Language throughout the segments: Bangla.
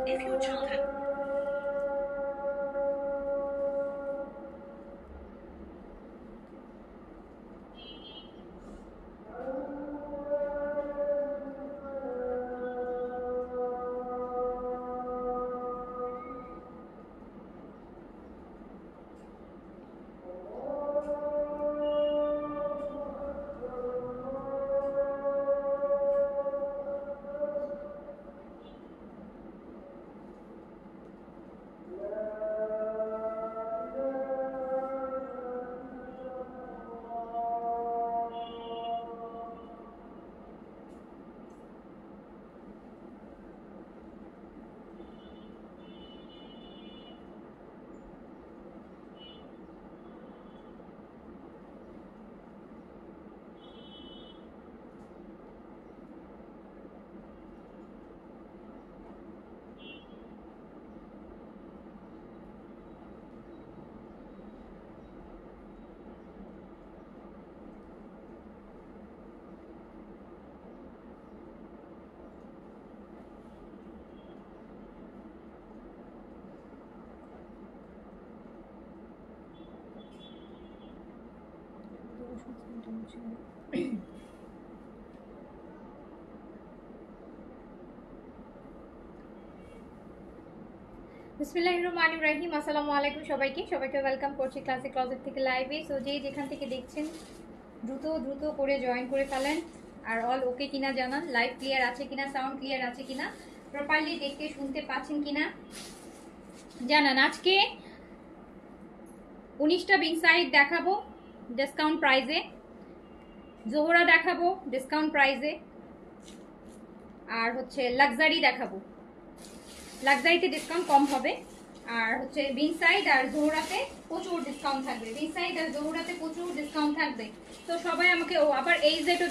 If your childhood বিসমিল্লাহিররহমানিররহিম। আসসালামু আলাইকুম সবাইকে ওয়েলকাম করছি ক্লাসিক ক্লজেট থেকে লাইভে। সো যেখান থেকে দেখছেন দ্রুত করে জয়েন করে ফেলেন আর অল ওকে কিনা জানান, লাইভ ক্লিয়ার আছে কিনা, সাউন্ড ক্লিয়ার আছে কিনা, প্রপারলি দেখতে শুনতে পাচ্ছেন কিনা জানান। আজকে 19টা বিং সাইড দেখাবো ডিসকাউন্ট প্রাইজে, জোহরা দেখাবো ডিসকাউন্ট প্রাইজে, আর হচ্ছে লাক্সারি দেখাবো, লাক্সারিতে ডিসকাউন্ট কম হবে, আর হচ্ছে বিং সাইড আর জোহরাতে প্রচুর ডিসকাউন্ট থাকবে, বিং সাইড আর জোহরাতে প্রচুর ডিসকাউন্ট থাকবে। তো সবাই আমাকে আবার এই জেটও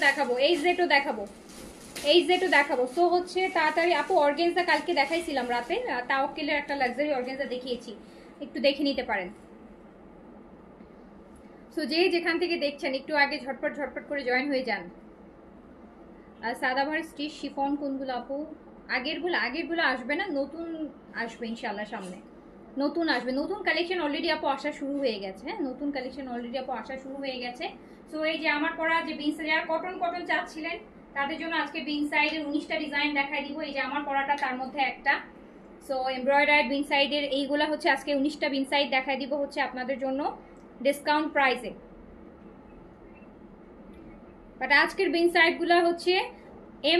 দেখাবো। সো হচ্ছে তাড়াতাড়ি আপু অর্গেনজা কালকে দেখাইছিলাম রাতে, তাওয়াক্কিলের একটা লাক্সারি অর্গেনজা দেখিয়েছি, একটু দেখে নিতে পারেন। সো যেখান থেকে দেখছেন একটু আগে ঝটপট করে জয়েন হয়ে যান। আর সাদাভার স্টিচ শিফন কোনগুলো আপু? আগেরগুলো আসবে না, নতুন আসবে ইনশাল্লাহ, সামনে নতুন আসবে, নতুন কালেকশন অলরেডি আপু আসা শুরু হয়ে গেছে। হ্যাঁ, নতুন কালেকশন অলরেডি আপু আসা শুরু হয়ে গেছে। সো এই যে আমার পরা যে বিন সাইড, যারা কটন চাচ্ছিলেন তাদের জন্য আজকে বিন সাইডের 19টা ডিজাইন দেখাই দিব। এই যে আমার পরাটা তার মধ্যে একটা। সো এমব্রয়ডারি বিন সাইডের এইগুলা হচ্ছে আজকে 19টা বিন সাইড দেখাই দিব হচ্ছে আপনাদের জন্য ডিসকাউন্ট প্রাইসে। বাট আজকের বিন সাইডগুলো হচ্ছে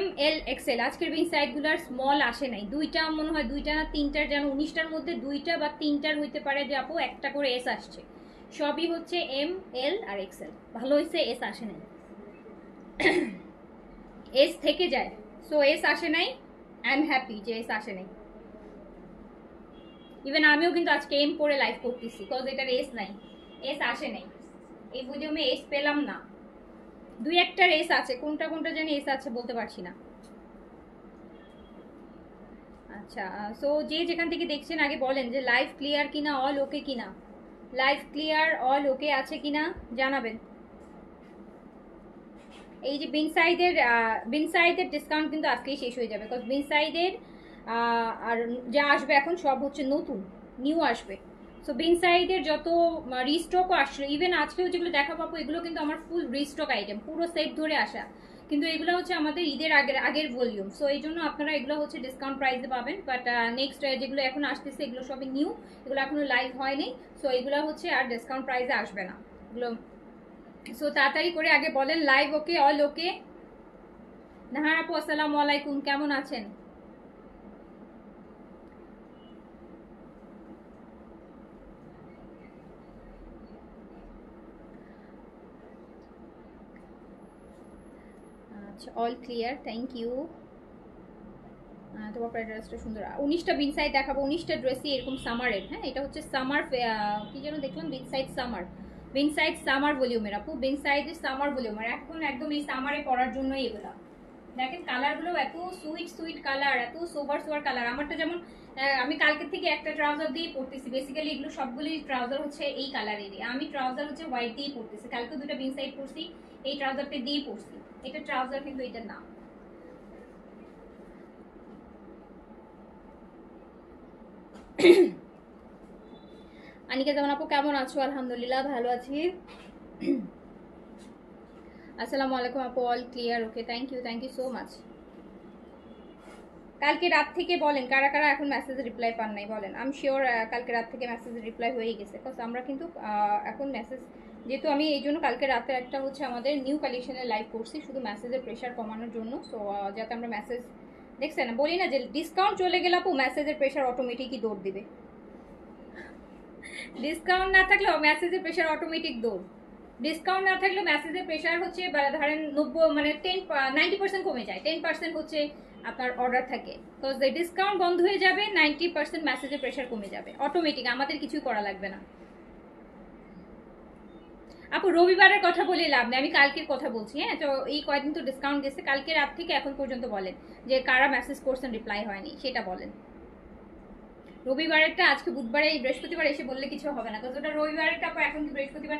ML XL, আজকের বিন সাইডগুলোর স্মল আসে নাই, দুইটা মনে হয়, দুইটা না তিনটার, যেন 19টার মধ্যে দুইটা বা তিনটার হইতে পারে যে আপু একটা করে এস আসছে, সবই হচ্ছে ML আর XL। ভালো হয়েছে এস আসে নাই, এস থেকে যায়। সো এস আসে নাই, আই এম হ্যাপি যে এস আসে নাই। ইভেন আমিও কিন্তু আজকে এম করে লাইভ করতেছি, বিকজ এটার এস নাই, এস আসে নাই, এই বুঝে আমি এস পেলাম না। দুই একটা রেস আছে, কোনটা জানি এস আছে বলতে পারছি না। আচ্ছা, সো যেখান থেকে দেখছেন আগে বলেন যে লাইভ ক্লিয়ার কিনা, অল ওকে কিনা, লাইভ ক্লিয়ার অল ওকে আছে কিনা জানাবেন। এই যে বিন সাইডের ডিসকাউন্ট কিন্তু আজকেই শেষ হয়ে যাবে, বিকজ বিন সাইডের আর যা আসবে এখন সব হচ্ছে নতুন, নিউ আসবে। সো বিন সাইডের যত রিস্টকও আসলো, ইভেন আজকেও যেগুলো দেখা পাবো এগুলো কিন্তু আমার ফুল রিস্টক আইটেম, পুরো সেট ধরে আসা, কিন্তু এগুলো হচ্ছে আমাদের ঈদের আগের ভলিউম। সো এই জন্য আপনারা এগুলো হচ্ছে ডিসকাউন্ট প্রাইসে পাবেন। বাট নেক্সট যেগুলো এখন আসতেছে এগুলো সবই নিউ, এগুলো এখনো লাইভ হয়নি। সো এগুলো হচ্ছে আর ডিসকাউন্ট প্রাইসে আসবে না এগুলো। সো তাড়াতাড়ি করে আগে বলেন লাইভ ওকে, অল ওকে। নাহার আপু আসসালামু আলাইকুম, কেমন আছেন? আচ্ছা, অল ক্লিয়ার, থ্যাংক ইউ। তোমার ড্রেসটা সুন্দর। 19টা বিন সাইড দেখাবো, 19টা ড্রেসই এরকম সামারের। হ্যাঁ, এটা হচ্ছে সামার, কি যেন দেখলাম, বিন সাইড সামার ভলিউমের আপু, বিন সাইডের সামার ভলিউমের, এখন একদম এই সামারে পরার জন্যই এগুলা। দেখেন কালারগুলো এত সুইট কালার, এত সোভার কালার। আমারটা যেমন আমি কালকে থেকে একটা ট্রাউজার দিয়ে পরতেছি, বেসিক্যালি এগুলো সবগুলি ট্রাউজার হচ্ছে এই কালারেরই, আমি ট্রাউজার হচ্ছে হোয়াইট দিয়ে পরতেছি, কালকে দুটো বিন সাইড পরছি, এই ট্রাউজারটা দিয়ে পরছি। এটা ট্রাউজার কিন্তু এটা না। আনিকা জামান আপু কেমন আছো? আলহামদুলিল্লাহ ভালো আছি। আসসালামু আলাইকুম আপু, all clear? Okay, thank you so much. কালকে রাত থেকে বলেন কারা কারা এখন মেসেজের রিপ্লাই পান নাই বলেন। আই এম শিওর কালকে রাত থেকে মেসেজের রিপ্লাই হয়েই গেছে, বিকজ আমরা কিন্তু এখন মেসেজ, যেহেতু আমি এই জন্য কালকে রাতে একটা হচ্ছে আমাদের নিউ কালেকশনের লাইভ করছি শুধু মেসেজের প্রেশার কমানোর জন্য। সো যাতে আমরা মেসেজ, দেখছেন বলি না যে ডিসকাউন্ট চলে গেলে আপু মেসেজের প্রেশার অটোমেটিকই দৌড় দিবে। ডিসকাউন্ট না থাকলেও মেসেজের প্রেশার অটোমেটিক দৌড়। ডিসকাউন্ট না থাকলেও মেসেজের প্রেশার হচ্ছে ধরেন 90 মানে 90% কমে যায়, 10% হচ্ছে আপনার অর্ডার থাকে। তো ডিসকাউন্ট বন্ধ হয়ে যাবে, 90% মেসেজের প্রেশার কমে যাবে অটোমেটিক, আমাদের কিছুই করা লাগবে না। আপু রবিবারের কথা বলে লাভ নেই, আমি কালকের কথা বলছি। হ্যাঁ, তো এই কয়েকদিন তো ডিসকাউন্ট গেছে, কালকে রাত থেকে এখন পর্যন্ত বলেন যে কারা মেসেজ করছেন রিপ্লাই হয়নি সেটা বলেন। রবিবারেরটা আজকে বুধবারে, এই বৃহস্পতিবার এসে বললে কিছু হবে না, কারণ ওটা রবিবারেরটা পর এখন বৃহস্পতিবার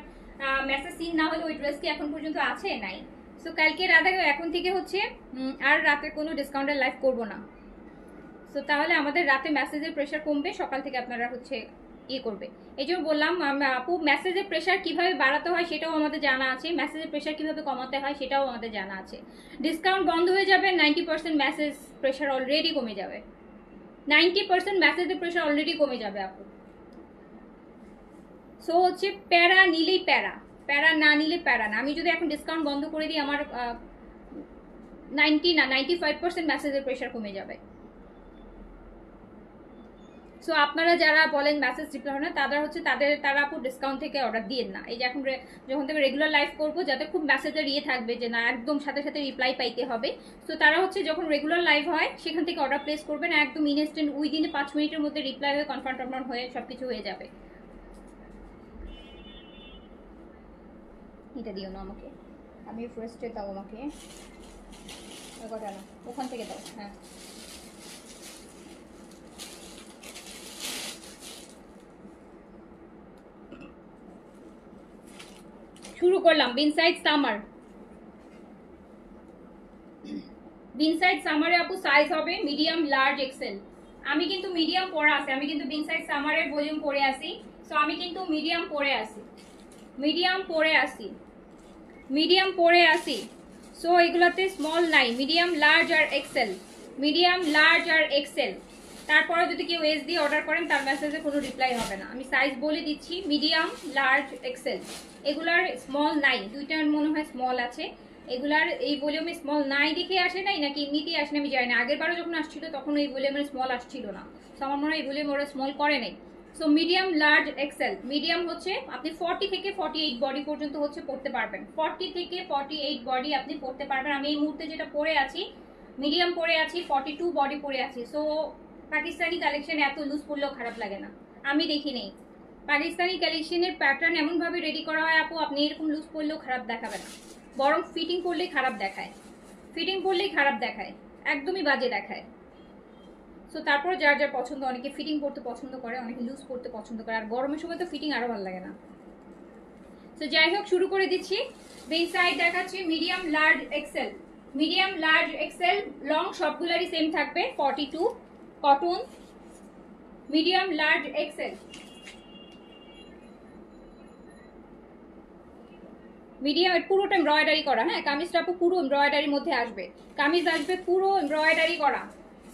মেসেজ সিন না হলে ওই ড্রেস কি এখন পর্যন্ত আছে? নাই। সো কালকে রাতে এখন থেকে হচ্ছে আর রাতে কোনো ডিসকাউন্টের লাইভ করব না। সো তাহলে আমাদের রাতে মেসেজের প্রেশার কমবে, সকাল থেকে আপনারা হচ্ছে ইয়ে করবে। এই জন্য বললাম আপু মেসেজের প্রেশার কিভাবে বাড়াতে হয় সেটাও আমাদের জানা আছে, মেসেজের প্রেশার কিভাবে কমাতে হয় সেটাও আমাদের জানা আছে। ডিসকাউন্ট বন্ধ হয়ে যাবে, 90% মেসেজ প্রেশার অলরেডি কমে যাবে, 90% মেসেজের প্রেশার অলরেডি কমে যাবে আপু। সো হচ্ছে প্যারা নিলেই প্যারা, প্যারা না নিলে প্যারা না। আমি যদি এখন ডিসকাউন্ট বন্ধ করে দিই আমার 95% মেসেজের প্রেশার কমে যাবে। সো আপনারা যারা বলেন মেসেজ রিপ্লাই হয় না, তারা আপু ডিসকাউন্ট থেকে অর্ডার দিয়েন না। এই যে এখন যখন থেকে রেগুলার লাইভ করবো, যাতে খুব মেসেজের ইয়ে থাকবে যে না একদম সাথে সাথে রিপ্লাই পাইতে হবে, সো তারা হচ্ছে যখন রেগুলার লাইভ হয় সেখান থেকে অর্ডার প্লেস করবেন, একদম ইনস্ট্যান্ট উইদিনে 5 মিনিটের মধ্যে রিপ্লাই হয়ে কনফার্ম হয়ে সবকিছু হয়ে যাবে। এটা দিও না আমাকে, আমি ফার্স্টে দাও আমাকে, ওটা না ওখান থেকে দাও। হ্যাঁ শুরু করলাম। বিনসাইড সামার, বিনসাইড সামারে আপু সাইজ হবে মিডিয়াম, লার্জ, এক্সেল। আমি কিন্তু মিডিয়াম পরে আসি, আমি কিন্তু বিনসাইড সামারের ভলিউম পরে আসি। সো আমি কিন্তু মিডিয়াম পরে আসি, মিডিয়াম পরে আসি, মিডিয়াম পরে আসি। সো এগুলোতে স্মল নাই, মিডিয়াম, লার্জ আর এক্সেল, মিডিয়াম, লার্জ আর এক্সেল। তারপরে যদি কেউ এস দিয়ে অর্ডার করেন তার মেসেজে কোনো রিপ্লাই হবে না। আমি সাইজ বলে দিচ্ছি, মিডিয়াম, লার্জ, এক্সেল। এগুলার স্মল নাই, দুইটার মনে হয় স্মল আছে। এগুলার এই ভলিউমে স্মল নাই দেখে আসে নাই নাকি এমনিতেই আসে না আমি জানি না। আগের বারও যখন আসছিল তখন এই ভলিউমের স্মল আসছিল না, তো আমার মনে হয় এই ভলিউম ওরা স্মল করে নাই। So medium, large, XL. Medium হচ্ছে আপনি 40 থেকে 48 বডি পর্যন্ত হচ্ছে পড়তে পারবেন, 40 থেকে 48 বডি আপনি পড়তে পারবেন। আমি এই মুহূর্তে যেটা পরে আছি মিডিয়াম পরে আছি, 42 বডি পরে আছি। সো পাকিস্তানি কালেকশন এত লুজ পড়লেও খারাপ লাগে না, আমি দেখি নেই। পাকিস্তানি কালেকশনের প্যাটার্ন এমনভাবে রেডি করা হয় আপু, আপনি এরকম লুজ পড়লেও খারাপ দেখাবে না, বরং ফিটিং করলেই খারাপ দেখায়, ফিটিং করলেই খারাপ দেখায়, একদমই বাজে দেখায়। সো তারপর যার যার পছন্দ, অনেকে ফিটিং করতে পছন্দ করে, অনেকে লুজ করতে পছন্দ করে, আর গরমের সময় তো ফিটিং আরও ভালো লাগে না। সো যাই হোক শুরু করে দিচ্ছি। বেস সাইড দেখাচ্ছি medium, large, XL. Medium, large, XL, long সবগুলারই সেম থাকবে 42 cotton, medium, large, XL. Medium পুরোটা এমব্রয়ডারি করা। হ্যাঁ, কামিজটা পুরো এমব্রয়ডারির মধ্যে আসবে, কামিজ আসবে পুরো এমব্রয়ডারি করা,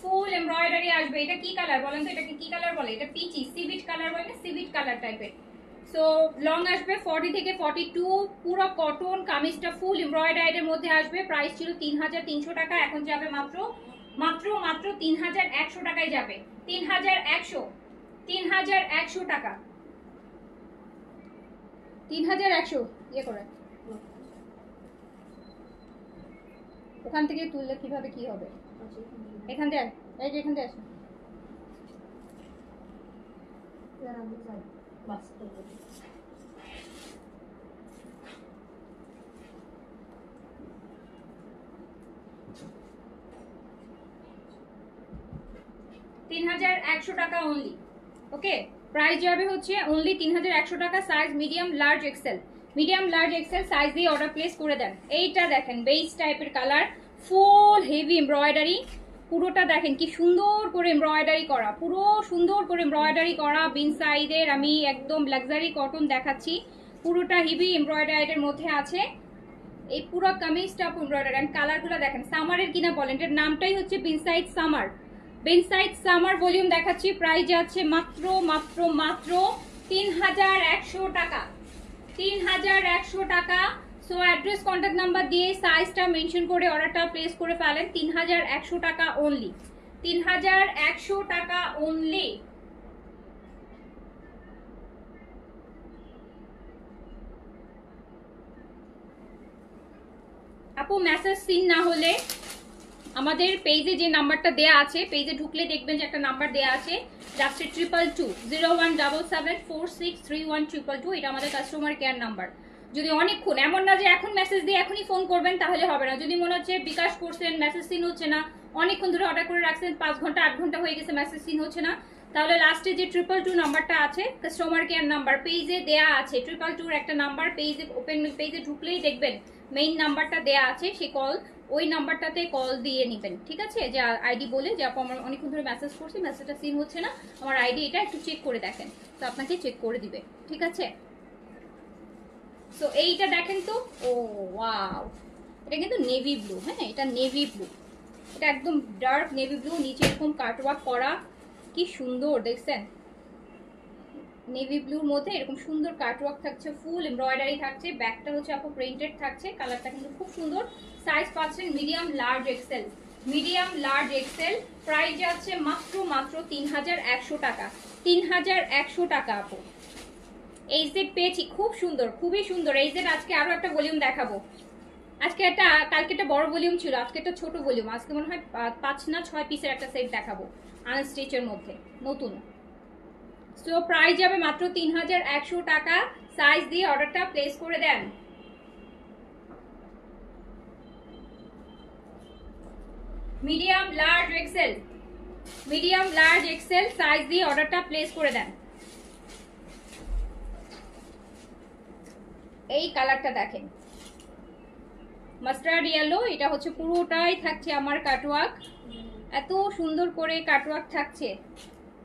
ফুল এমব্রয়ডারি আসবে। এটা কি কালার বলেন তো, এটাকে কি কালার বলে? এটা পিচি সিভিট কালার বলে না, সিভিট কালার টাইপের। সো লং আসবে 40 থেকে 42, পুরো কটন, কামিজটা ফুল এমব্রয়ডারির মধ্যে আসবে। প্রাইস ছিল 3300 টাকা, এখন যাবে মাত্র মাত্র মাত্র 3100 টাকায় যাবে। 3100 টাকা, 3100 ইয়ে করে। ওখান থেকে তুললে কিভাবে কি হবে? এখান থেকে এই যে এখান থেকে আসুন। $3100 টাকা অনলি। ওকে, প্রাইস যাবে হচ্ছে অনলি 3100 টাকা। Size medium, large, XL. Medium, large, XL size দিয়ে অর্ডার প্লেস করে দেন। এইটা দেখেন বেজ টাইপের কালার, ফুল হেভি এমব্রয়ডারি, পুরোটা দেখেন কি সুন্দর করে এমব্রয়ডারি করা, পুরো সুন্দর করে এমব্রয়ডারি করা বিন সাইডের। আমি একদম লাক্সারি কটন দেখাচ্ছি, পুরোটা হেভি এমব্রয়ডারির মধ্যে আছে। এই পুরো কামিজটা এমব্রয়ডারি। এন্ড কালারগুলো দেখেন, সামারের কিনা বলেন, এর নামটাই হচ্ছে বিনসাইড সামার। বিনসাইড সামার ভলিউম দেখাচ্ছি, প্রাইস আছে মাত্র মাত্র মাত্র 3100 টাকা, 3100 টাকা। সো অ্যাড্রেস কন্ট্যাক্ট নাম্বার দিয়ে সাইজটা মেনশন করে অর্ডারটা প্লেস করে ফেলেন। 3100 টাকা অনলি, 3100 টাকা অনলি। আপু মেসেজ সিন না হলে আমাদের পেজে যে নাম্বারটা দেয়া আছে, পেজে ঢুকলে দেখবেন যে একটা নাম্বার দেয়া আছে, লাস্টে 222 0177463122। এটা আমাদের কাস্টমার কেয়ার নাম্বার। যদি অনেকক্ষণ, এমন না যে এখন মেসেজ দিয়ে এখনই ফোন করবেন, তাহলে হবে না। যদি মনে হচ্ছে বিকাশ করছেন, মেসেজ সিন হচ্ছে না, অনেকক্ষণ ধরে অর্ডার করে রাখছেন, 5 ঘন্টা 8 ঘন্টা হয়ে গেছে, মেসেজ সিন হচ্ছে না, তাহলে লাস্টে যে 222 নাম্বারটা আছে কাস্টমার কেয়ার নাম্বার, পেজে দেয়া আছে 222 একটা নাম্বার। পেজে ওপেন পেজে ঢুকলেই দেখবেন মেইন নাম্বারটা দেয়া আছে, সেই কল ওই নাম্বারটাতে কল দিয়ে নেবেন, ঠিক আছে? যে আইডি বলে যে আপু আমার অনেকক্ষণ ধরে মেসেজ করছি, মেসেজটা সিন হচ্ছে না, আমার আইডি এটা একটু চেক করে দেখেন, তো আপনাকে চেক করে দিবে, ঠিক আছে? সো এইটা দেখেন তো, ও ওয়াও, এটা কিন্তু নেভি ব্লু। হ্যাঁ, এটা নেভি ব্লু, এটা একদম ডার্ক নেভি ব্লু, নিচে এরকম কাটওয়ার্ক করা, কি সুন্দর দেখছেন? নেভি ব্লুর মধ্যে এরকম সুন্দর কাটওয়ার্ক থাকছে, ফুল এমব্রয়ডারি থাকছে, ব্যাকটা হচ্ছে আপু প্রিন্টেড থাকছে, কালারটা কিন্তু খুব সুন্দর। সাইজ পাচ্ছেন medium large XL, medium large Excel. Price যাচ্ছে মাত্র মাত্র 3100 টাকা, 3100 টাকা আপু। এই সেট পেয়েছি, খুব সুন্দর, খুবই সুন্দর এই সেট। আজকে আরো একটা ভলিউম দেখাবো। আজকে একটা, কালকে একটা বড় ভলিউম ছিল, আজকে একটা ছোট ভলিউম। আজকে মনে হয় 5 না 6 পিসের একটা সেট দেখাবো আনস্টিচের মধ্যে, নতুন। সো প্রাইস যাবে মাত্র 3100 টাকা। সাইজ দিয়ে অর্ডারটা প্লেস করে দেন। Medium large XL, medium large XL size দিয়ে অর্ডারটা প্লেস করে দেন। এই কালারটা দেখেন, মাস্টার্ড ইয়েলো, এটা হচ্ছে পুরোটাই থাকছে আমার কাটওয়ার্ক। এত সুন্দর করে কাটওয়ার্ক থাকছে,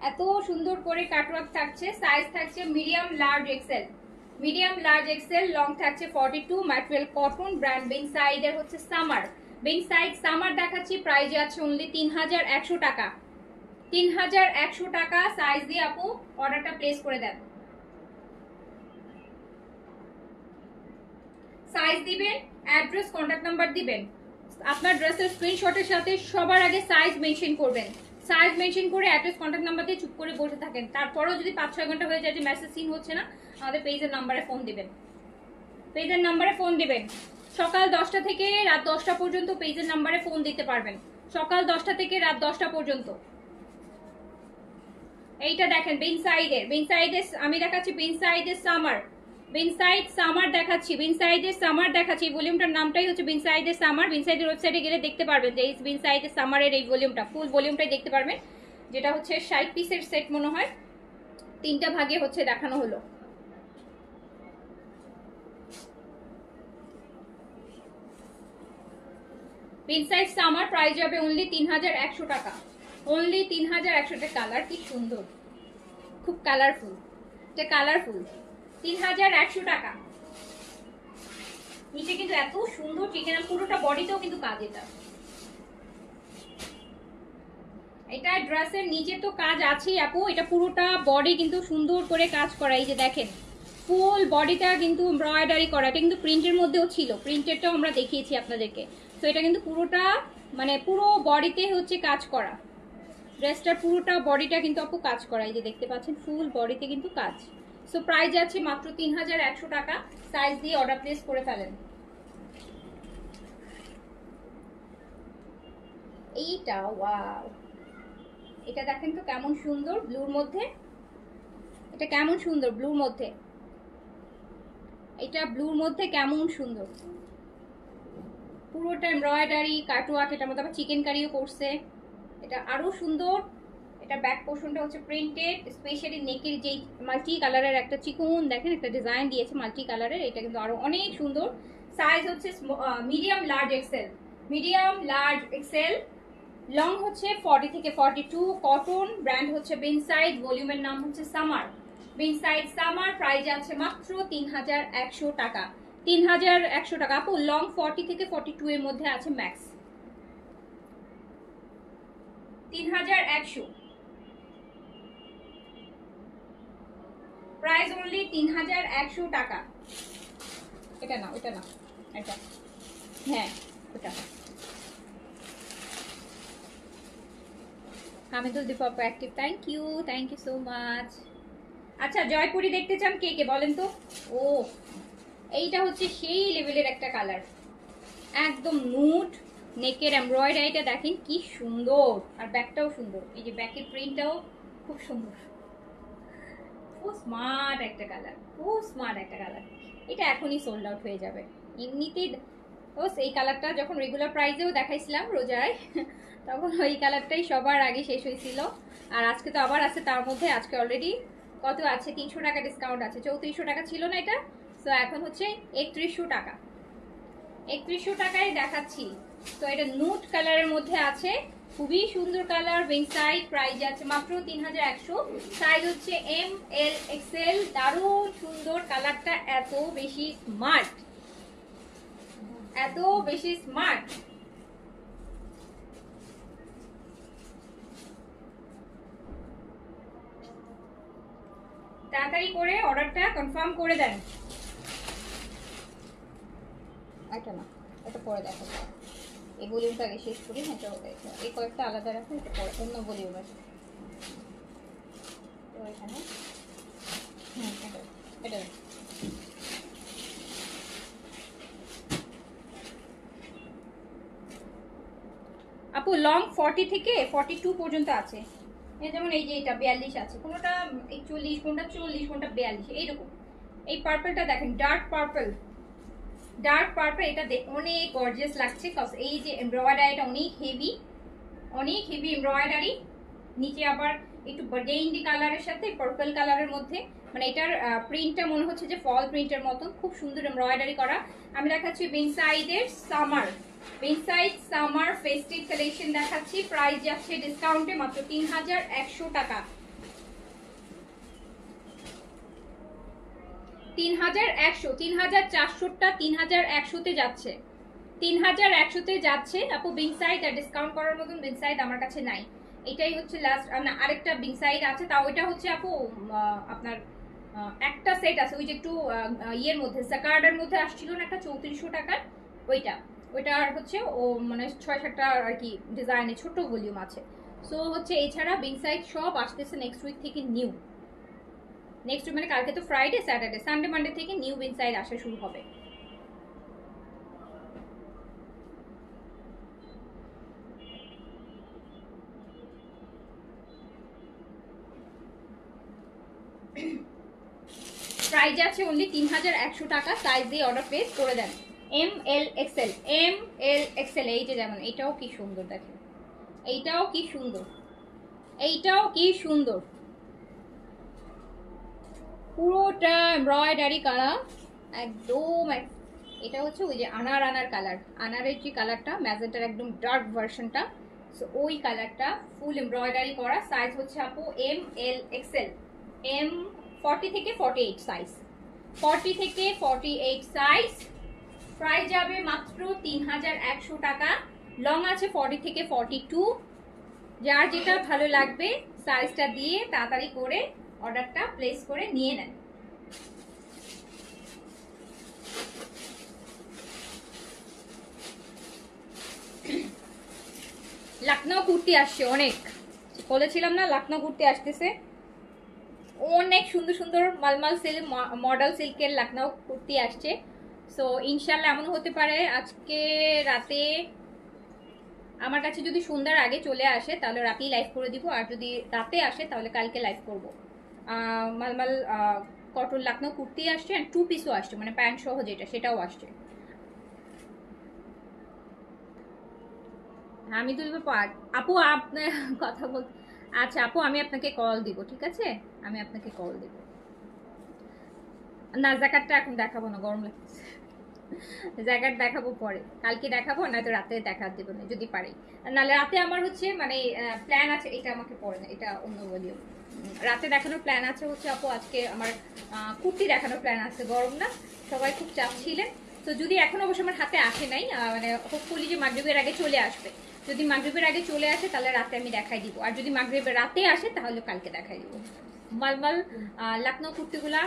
এত সুন্দর করে কাটওয়ার্ক থাকছে। সাইজ থাকছে medium large XL, medium large XL. Long থাকছে 42, ম্যাটেরিয়াল কটন, ব্র্যান্ড বিন সাইডের হচ্ছে সামার। বিন সাইড সামার দেখাচ্ছি, প্রাইস আছে অনলি 3100 টাকা, 3100 টাকা। সাইজ দিয়ে আপু অর্ডারটা প্লেস করে দেন। সাইজ দিবেন, অ্যাড্রেস, কন্ট্যাক্ট নাম্বার দিবেন। আপনার ড্রেসের স্ক্রিনশটের সাথে সবার আগে সাইজ মেনশন করবেন। সাইজ মেনশন করে অ্যাড্রেস, কন্ট্যাক্ট নাম্বার দিয়ে চুপ করে বসে থাকেন। তারপরেও যদি 5-6 ঘন্টা হয়ে যায় যে মেসেজ সিন হচ্ছে না, আমাদের পেজের নাম্বারে ফোন দিবেন, পেজের নাম্বারে ফোন দিবেন। সকাল 10টা থেকে রাত 10টা পর্যন্ত পেজের নাম্বারে ফোন দিতে পারবেন, সকাল 10টা থেকে রাত 10টা পর্যন্ত। এইটা দেখেন বিন সাইডের, বিন সাইডের আমি দেখাচ্ছি বিন সাইডের সামার, বিনসাইড সামার দেখাচ্ছি, বিনসাইডের সামার দেখাচ্ছি। ভলিউমটার নামটাই হচ্ছে বিনসাইডের সামার। বিনসাইডের ওয়েবসাইটে গেলে দেখতে পারবেন যে এই বিনসাইডের সামারের এই ভলিউমটা, ফুল ভলিউমটাই দেখতে পারবেন, যেটা হচ্ছে 60 পিসের সেট মনে হয়, 3টা ভাগে হচ্ছে দেখানো হলো। বিনসাইড সামার প্রাইস যাবে অনলি 3100 টাকা, অনলি 3100 টাকা। কালার কি সুন্দর, খুব কালারফুল, এটা কালারফুল। 3100 টাকা। নিচে কিন্তু এত সুন্দর চিকেন, পুরোটা বডিতেও কিন্তু কাজ। এটা ড্রেসের নিচে তো কাজ আছেই আপু, এটা পুরোটা বডি কিন্তু সুন্দর করে কাজ করা। এই যে দেখেন ফুল বডিটা কিন্তু এমব্রয়ডারি করা, এটা কিন্তু প্রিন্টের মধ্যেও ছিল, প্রিন্টেরটাও আমরা দেখিয়েছি আপনাদেরকে। তো এটা কিন্তু পুরোটা মানে পুরো বডিতে হচ্ছে কাজ করা, ড্রেসটার পুরোটা বডিটা কিন্তু আপু কাজ করা। এই যে দেখতে পাচ্ছেন ফুল বডিতে কিন্তু কাজ। সো প্রাইস আছে মাত্র 3100 টাকা। সাইজ দিয়ে অর্ডার প্লেস করে ফেলেন। এইটা ওয়াও, এটা দেখেন তো কেমন সুন্দর ব্লুর মধ্যে, এটা কেমন সুন্দর ব্লুর মধ্যে, এটা ব্লুর মধ্যে কেমন সুন্দর, পুরোটা এমব্রয়ডারি কাটওয়ার্ক। এটার মধ্যে আবার চিকেন কারিও করছে, এটা আরো সুন্দর। এটা ব্যাক পোর্শনটা হচ্ছে প্রিন্টেড, স্পেশালি নেকের যে মাল্টি কালারের একটা চিকন দেখেন একটা ডিজাইন দিয়েছে মাল্টি কালারের, এটা কিন্তু আরো অনেক সুন্দর। সাইজ হচ্ছে medium large XL, medium large XL. Long হচ্ছে 40 থেকে 42, কটন, ব্র্যান্ড হচ্ছে বিনসাইড, ভলিউমের নাম হচ্ছে সামার। বিনসাইড সামার, প্রাইস আছে মাত্র 3100 টাকা। 3100 টাকা। আপু লং 40 থেকে 42 এর মধ্যে আছে ম্যাক্স। 3100, প্রাইস অনলি 3100 টাকা। এটা না, ওটা না, এটা, হ্যাঁ ওটা। Hamidul Deepak active, thank you so much. আচ্ছা জয়পুরি দেখতে চান কে কে বলেন তো? ও এইটা হচ্ছে সেই লেভেলের একটা কালার, একদম নুট। নেকের এমব্রয়ডারিটা দেখেন কি সুন্দর, আর ব্যাকটাও সুন্দর। এই যে ব্যাকের প্রিন্টটাও খুব সুন্দর, খুব স্মার্ট একটা কালার, খুব স্মার্ট একটা কালার। এটা এখনই সোল্ড আউট হয়ে যাবে এমনিতেই। বস এই কালারটা যখন রেগুলার প্রাইসেও দেখাইছিলাম রোজায়, তখন ওই কালারটাই সবার আগে শেষ হয়েছিল। আর আজকে তো আবার আছে, তার মধ্যে আজকে অলরেডি কত আছে, 300 টাকা ডিসকাউন্ট আছে। 3400 টাকা ছিল না এটা, সো এখন হচ্ছে 3100 টাকা। 3100 টাকায় দেখাচ্ছি। তো এটা নুট কালারের মধ্যে আছে, খুবই সুন্দর কালার। বিনসাইড, প্রাইস আছে মাত্র 3100, সাইজ হচ্ছে এম এল এক্সেল। দারুণ সুন্দর কালারটা, এত বেশি স্মার্ট, এত বেশি স্মার্ট। তাড়াতাড়ি করে অর্ডারটা কনফার্ম করে দেন। এটা না, এটা পরে দেখো, এই ভলিউমটা আগে শেষ করি। হ্যাঁ এই কয়েকটা আলাদা রাখো, এটা পরে অন্য ভলিউম আছে তো এখানে। হুম, এটা আপু লং 40 থেকে 42 পর্যন্ত আছে। যেমন এই যে এটা 42 আছে, কোনটা 41, কোনটা 40, কোনটা 42, এইরকম। এই পার্পলটা দেখেন, ডার্ক পার্পল, ডার্ক পার্পল। এটা অনেক গর্জিয়াস লাগছে, কজ এই যে এমব্রয়ডারিটা অনেক হেভি, অনেক হেভি এমব্রয়ডারি। নিচে আবার একটু বার্গেন্ডি কালারের সাথে পার্পল কালারের মধ্যে, মানে এটার প্রিন্টটা মনে হচ্ছে যে ফল প্রিন্টের মতন, খুব সুন্দর এমব্রয়ডারি করা। আমি দেখাচ্ছি বিনসাইডের সামার, বিনসাইড সামার ফেস্টিভ কালেকশন দেখাচ্ছি। প্রাইস যাচ্ছে ডিসকাউন্টে মাত্র 3100 টাকা। 3100, 3400টা 3100-তে যাচ্ছে, 3100-তে যাচ্ছে আপু। বিনসাইড আর ডিসকাউন্ট করার মতন বিনসাইড আমার কাছে নাই, এটাই হচ্ছে লাস্ট। আরেকটা বিনসাইড আছে, তাও ওইটা হচ্ছে আপু আপনার একটা সেট আছে, ওই যে একটু ইয়ের মধ্যে জাকার্ডের মধ্যে আসছিল না একটা 3400 টাকার, ওইটা ওইটার হচ্ছে ও মানে 6-7টা আর কি ডিজাইনে ছোট ভলিউম আছে। সো হচ্ছে এছাড়া বিনসাইড সব আসতেছে নেক্সট উইক থেকে নিউ। নেক্সট মানে কালকে তো ফ্রাইডে, স্যাটারডে, সানডে, মানডে থেকে নিউ বিনসাইড আসা শুরু হবে। প্রাইস আছে অনলি 3100 টাকা। সাইজ দিয়ে অর্ডার প্লেস করে দেন। M L XL, M L XL. এই যে যেমন এইটাও কি সুন্দর দেখেন, এইটাও কি সুন্দর, এইটাও কি সুন্দর, পুরোটা এমব্রয়ডারি করা একদম। এটা হচ্ছে ওই যে আনার আনার কালার, আনারের যে কালারটা ম্যাজেন্টার একদম ডার্ক ভার্সনটা, সো ওই কালারটা ফুল এমব্রয়ডারি করা। সাইজ হচ্ছে আপু এম এল এক্সেল, এম 40 থেকে 48 সাইজ, 40 থেকে 48 সাইজ। প্রাইস যাবে মাত্র 3100 টাকা। লং আছে 40 থেকে 42, যার যেটা ভালো লাগবে সাইজটা দিয়ে তাড়াতাড়ি করে অর্ডারটা প্লেস করে নিয়ে নেন। লখনউ কুর্তি আসছে অনেক, বলেছিলাম না লখনউ কুর্তি আসতেছে। অনেক সুন্দর সুন্দর মালমাল সিল্ক, মডেল সিল্কের লখনউ কুর্তি আসছে। সো ইনশাল্লাহ এমন হতে পারে আজকে রাতে আমার কাছে যদি সন্ধ্যার আগে চলে আসে তাহলে রাতেই লাইভ করে দিব, আর যদি রাতে আসে তাহলে কালকে লাইভ করব। মালমাল কটন লখনউ কুর্তি আসছে, অ্যান্ড 2 পিসও আসছে, মানে প্যান্ট সহ যেটা সেটাও আসছে। আমি তো আপু আপনার কথা বল। আচ্ছা আপু আমি আপনাকে কল দিব, ঠিক আছে, আমি আপনাকে কল দিব। না জাকাতটা এখন দেখাবো না, গরম লাগছে। জ্যাকেট দেখাবো পরে, কালকে দেখাবো, নয়তো রাতে দেখা দেবো না যদি পারি। নাহলে রাতে আমার হচ্ছে মানে প্ল্যান আছে, এটা আমাকে পরে না, এটা অন্য বলিও। রাতে দেখানোর প্ল্যান আছে হচ্ছে আপু, আজকে আমার কুর্তি দেখানোর প্ল্যান আছে, গরম না, সবাই খুব চাচ্ছিলেন। তো যদি এখন অবশ্য আমার হাতে আসে নাই, মানে হোপফুলি যে মাগরিবের আগে চলে আসবে, যদি মাগরিবের আগে চলে আসে তাহলে রাতে আমি দেখাই দিব, আর যদি মাগরিবের রাতে আসে তাহলে কালকে দেখাই দিব। মালমাল লখনৌ কুর্তিগুলা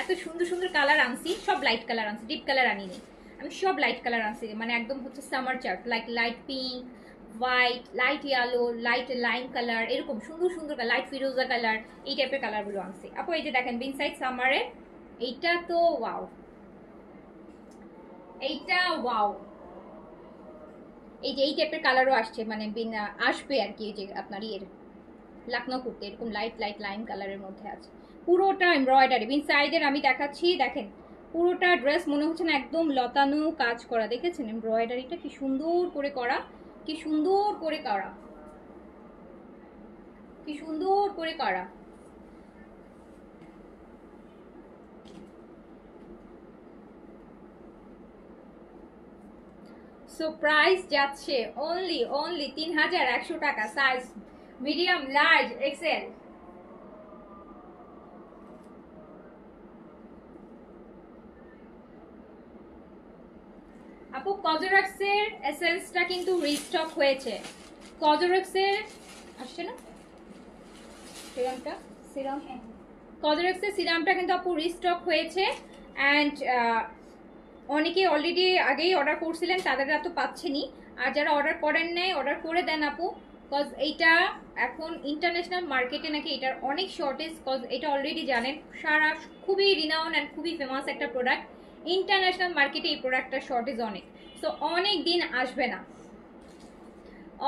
এত সুন্দর সুন্দর কালার আনছি, সব লাইট কালার আনছি, ডিপ কালার আনিনি আমি, সব লাইট কালার আনছি, মানে একদম হচ্ছে summer chart, like light pink, white, light yellow, light lime colour, এরকম সুন্দর সুন্দর লাইট ফিরোজা কালার, এই টাইপের কালারগুলো আনছি আপু। এই যে দেখেন বিনসাইড সামারে, এইটা তো ওয়াও, এইটা ওয়াও, এই যে এই টাইপের কালারও আসছে, মানে আসবে আর কি, যে আপনার ইয়ের লখনৌ কুর্তি এরকম লাইট লাইট লাইম কালারের মধ্যে আছে, পুরোটা এমব্রয়ডারি বিনসাইডের। আমি দেখাচ্ছি, দেখেন পুরোটা ড্রেস মনে হচ্ছে না একদম লতানো কাজ করা, দেখেছেন এমব্রয়ডারিটা কি সুন্দর করে করা, কি সুন্দর করে করা, কি সুন্দর করে করা। সো প্রাইস যাচ্ছে অনলি 3100 টাকা, সাইজ মিডিয়াম, লার্জ, এক্সেল। আপু কজরক্সের এসেন্সটা কিন্তু রিস্টক হয়েছে, কজরক্সের আসছে না সিরামটা, সিরাম কজরক্সের সিরামটা কিন্তু আপু রিস্টক হয়েছে, অ্যান্ড অনেকে অলরেডি আগেই অর্ডার করছিলেন, তাদেররা তো পাচ্ছেনই, আর যারা অর্ডার করেন নাই অর্ডার করে দেন আপু, কজ এইটা এখন ইন্টারন্যাশনাল মার্কেটে নাকি এটার অনেক শর্টেজ, কজ এটা অলরেডি জানেন সারা, খুবই রিনাউন অ্যান্ড খুবই ফেমাস একটা প্রোডাক্ট, ইন্টারন্যাশনাল মার্কেটে এই প্রোডাক্টটার শর্টেজ অনেক, সো অনেক দিন আসবে না,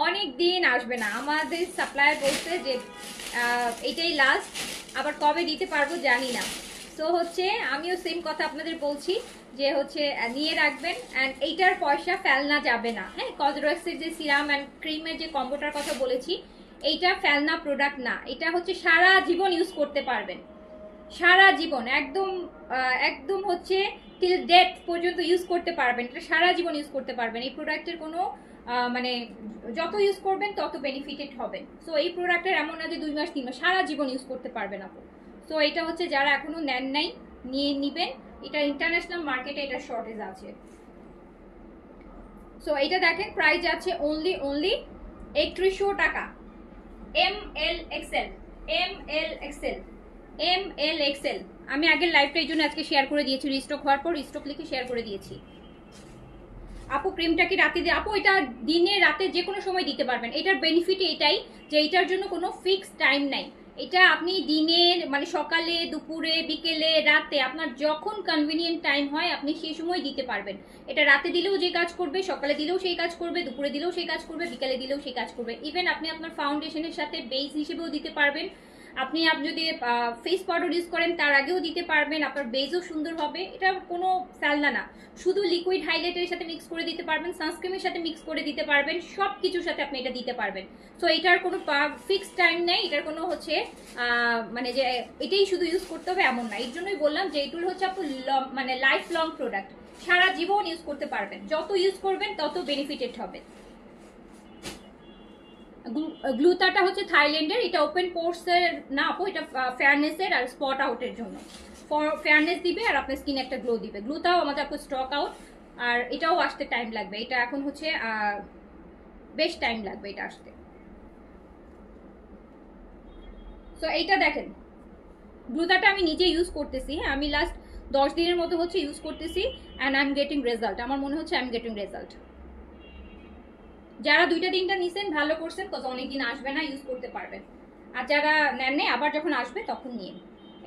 অনেক দিন আসবে না। আমাদের সাপ্লায়ার বলছে যে এটাই লাস্ট, আবার কবে দিতে পারবো জানি না। সো হচ্ছে আমিও সেম কথা আপনাদের বলছি যে হচ্ছে নিয়ে রাখবেন, অ্যান্ড এইটার পয়সা ফেলনা যাবে না। হ্যাঁ, কজরক্সের যে সিরাম অ্যান্ড ক্রিমের যে কম্বোটার কথা বলেছি, এইটা ফেলনা প্রোডাক্ট না, এটা হচ্ছে সারা জীবন ইউজ করতে পারবেন, সারা জীবন একদম একদম হচ্ছে টিল ডেথ পর্যন্ত ইউজ করতে পারবেন, এটা সারা জীবন ইউজ করতে পারবেন। এই প্রোডাক্টের কোনো মানে যত ইউজ করবেন তত বেনিফিটেড হবেন। সো এই প্রোডাক্টের এমন না যে 2 মাস 3 মাস, সারা জীবন ইউজ করতে পারবেন আপু। সো এটা হচ্ছে যারা এখনো নেন নাই নিয়ে নিবেন, এটা ইন্টারন্যাশনাল মার্কেটে এটা শর্টেজ আছে। সো এটা দেখেন প্রাইস আছে অনলি 3100 টাকা, M L XL, M L XL, M L XL. আমি আগের লাইভটা এই জন্য আজকে শেয়ার করে দিয়েছি, রিস্টক হওয়ার পর রিস্টক লিখে শেয়ার করে দিয়েছি। আপু ক্রিমটা কি রাতে দিয়ে, আপু এটা দিনে রাতে যে কোনো সময় দিতে পারবেন, এটার বেনিফিট এটাই যে এটার জন্য কোনো ফিক্সড টাইম নাই, এটা আপনি দিনের মানে সকালে, দুপুরে, বিকেলে, রাতে আপনার যখন কনভিনিয়েন্ট টাইম হয় আপনি সেই সময় দিতে পারবেন। এটা রাতে দিলেও যে কাজ করবে, সকালে দিলেও সেই কাজ করবে, দুপুরে দিলেও সেই কাজ করবে, বিকেলে দিলেও সেই কাজ করবে। ইভেন আপনি আপনার ফাউন্ডেশনের সাথে বেস হিসেবেও দিতে পারবেন, আপনি যদি ফেস পাউডার ইউজ করেন তার আগেও দিতে পারবেন, আপনার বেজও সুন্দর হবে। এটা কোনো ফেলনা না, শুধু লিকুইড হাইলাইটারের সাথে মিক্স করে দিতে পারবেন, সানস্ক্রিমের সাথে মিক্স করে দিতে পারবেন, সব কিছুর সাথে আপনি এটা দিতে পারবেন। সো এটার কোনো ফিক্সড টাইম নেই, এটার কোনো হচ্ছে মানে যে এটাই শুধু ইউজ করতে হবে এমন না। এর জন্যই বললাম যে এইগুলো হচ্ছে আপনি মানে লাইফ লং প্রোডাক্ট, সারা জীবন ইউজ করতে পারবেন, যত ইউজ করবেন তত বেনিফিটেড হবে। গ্লুতাটা হচ্ছে থাইল্যান্ডের, এটা ওপেন পোর্সের না আপু, এটা ফেয়ারনেসের আর স্পট আউটের জন্য, ফেয়ারনেস দিবে আর আপনার স্কিন একটা গ্লো দিবে। গ্লুটাও আমাদের আপু স্টক আউট, আর এটাও আসতে টাইম লাগবে, এটা এখন হচ্ছে বেশ টাইম লাগবে এটা আসতে। সো এইটা দেখেন গ্লুটাটা আমি নিজে ইউজ করতেছি, হ্যাঁ আমি লাস্ট 10 দিনের মতো হচ্ছে ইউজ করতেছি, and I am getting result, আমার মনে হচ্ছে আই এম গেটিং রেজাল্ট। যারা 2টা 3টা নিছেন ভালো করছেন, কত অনেকদিন আসবে না, ইউজ করতে পারবেন, আর যারা নেন নেই আবার যখন আসবে তখন নিন।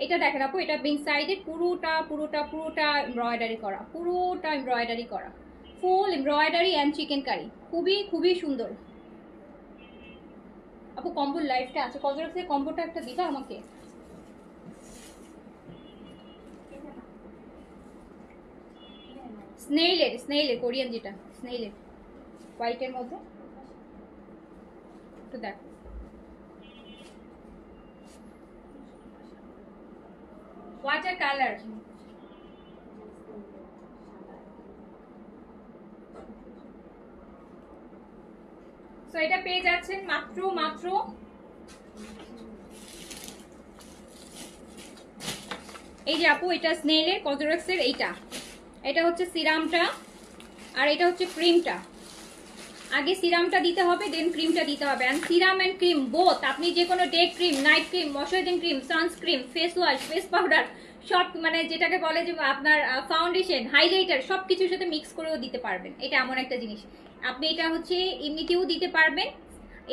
এটা দেখেন আপু, এটা বিন সাইডে পুরোটা পুরোটা পুরোটা এমব্রয়ডারি করা, পুরোটা এমব্রয়ডারি করা, full embroidery and chikankari, খুবই খুবই সুন্দর। আপু কম্বোর লাইফটা আছে, কজরক্সের কম্বোটা একটা দিবা আমাকে, স্নেইলের কোরিয়ান, যেটা স্নেইলের হোয়াইটের মধ্যে একটু দেখো, ওয়াটার কালার, সো এটা পেয়ে যাচ্ছেন মাত্র মাত্র এই যে আপু, এটা স্নেলের কজরক্সের এটা হচ্ছে সিরামটা, আর এটা হচ্ছে ক্রিমটা। আগে সিরামটা দিতে হবে, দেন ক্রিমটা দিতে হবে। And serum and cream both, আপনি যে কোনো day cream, night cream, moisturising cream, sunscreen, face wash, face powder, সব মানে যেটাকে বলে যে আপনার ফাউন্ডেশন, হাইলাইটার, সব কিছুর সাথে মিক্স করেও দিতে পারবেন। এটা এমন একটা জিনিস, আপনি এটা হচ্ছে এমনিতেও দিতে পারবেন।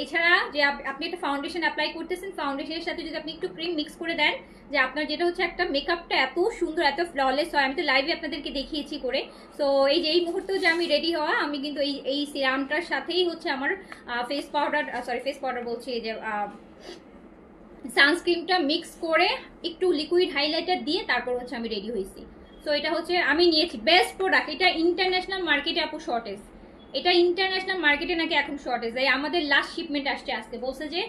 এছাড়া যে আপনি একটা ফাউন্ডেশন অ্যাপ্লাই করতেছেন, ফাউন্ডেশনের সাথে যদি আপনি একটু ক্রিম মিক্স করে দেন, যে আপনার যেটা হচ্ছে একটা মেকআপটা এত সুন্দর, এত ফ্ললেস হয়। আমি তো লাইভে আপনাদেরকে দেখিয়েছি করে। সো এই যে এই মুহূর্তেও যে আমি রেডি হওয়া, আমি কিন্তু এই সিরামটার সাথেই হচ্ছে আমার ফেস পাউডার বলছি, যে সানস্ক্রিনটা মিক্স করে একটু লিকুইড হাইলাইটার দিয়ে তারপর হচ্ছে আমি রেডি হয়েছি। সো এটা হচ্ছে আমি নিয়েছি বেস্ট প্রোডাক্ট। এটা ইন্টারন্যাশনাল মার্কেটে আপু শর্টেজ, এটা ইন্টারন্যাশনাল মার্কেটে নাকি এখন শর্টেজ। এই আমাদের লাস্ট শিপমেন্ট আসতে বলছে যে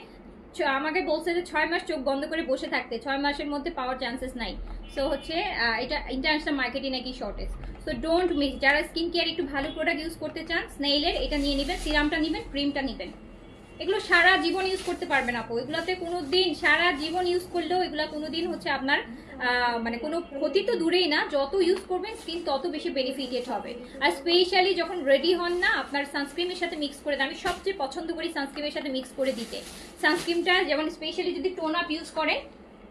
আমাকে বলছে যে 6 মাস চোখ বন্ধ করে বসে থাকতে, 6 মাসের মধ্যে পাওয়ার চান্সেস নাই। সো হচ্ছে এটা ইন্টারন্যাশনাল মার্কেটে নাকি শর্টেজ। সো ডোন্ট মিস, যারা স্কিন কেয়ার একটু ভালো প্রোডাক্ট ইউজ করতে চান, স্নেইলের এটা নিয়ে নেবেন, সিরামটা নেবেন, ক্রিমটা নেবেন। এগুলো সারা জীবন ইউজ করতে পারবেন আপু। এগুলোতে কোনোদিন সারা জীবন ইউজ করলেও এগুলো কোনোদিন হচ্ছে আপনার মানে কোনো ক্ষতি তো দূরেই না, যত ইউজ করবেন স্কিন তত বেশি বেনিফিটেড হবে। আর স্পেশালি যখন রেডি হন না, আপনার সানস্ক্রিনের সাথে মিক্স করে দেন। আমি সবচেয়ে পছন্দ করি সানস্ক্রিনের সাথে মিক্স করে দিতে। সানস্ক্রিনটা যেমন স্পেশালি যদি টোন আপ ইউজ করেন,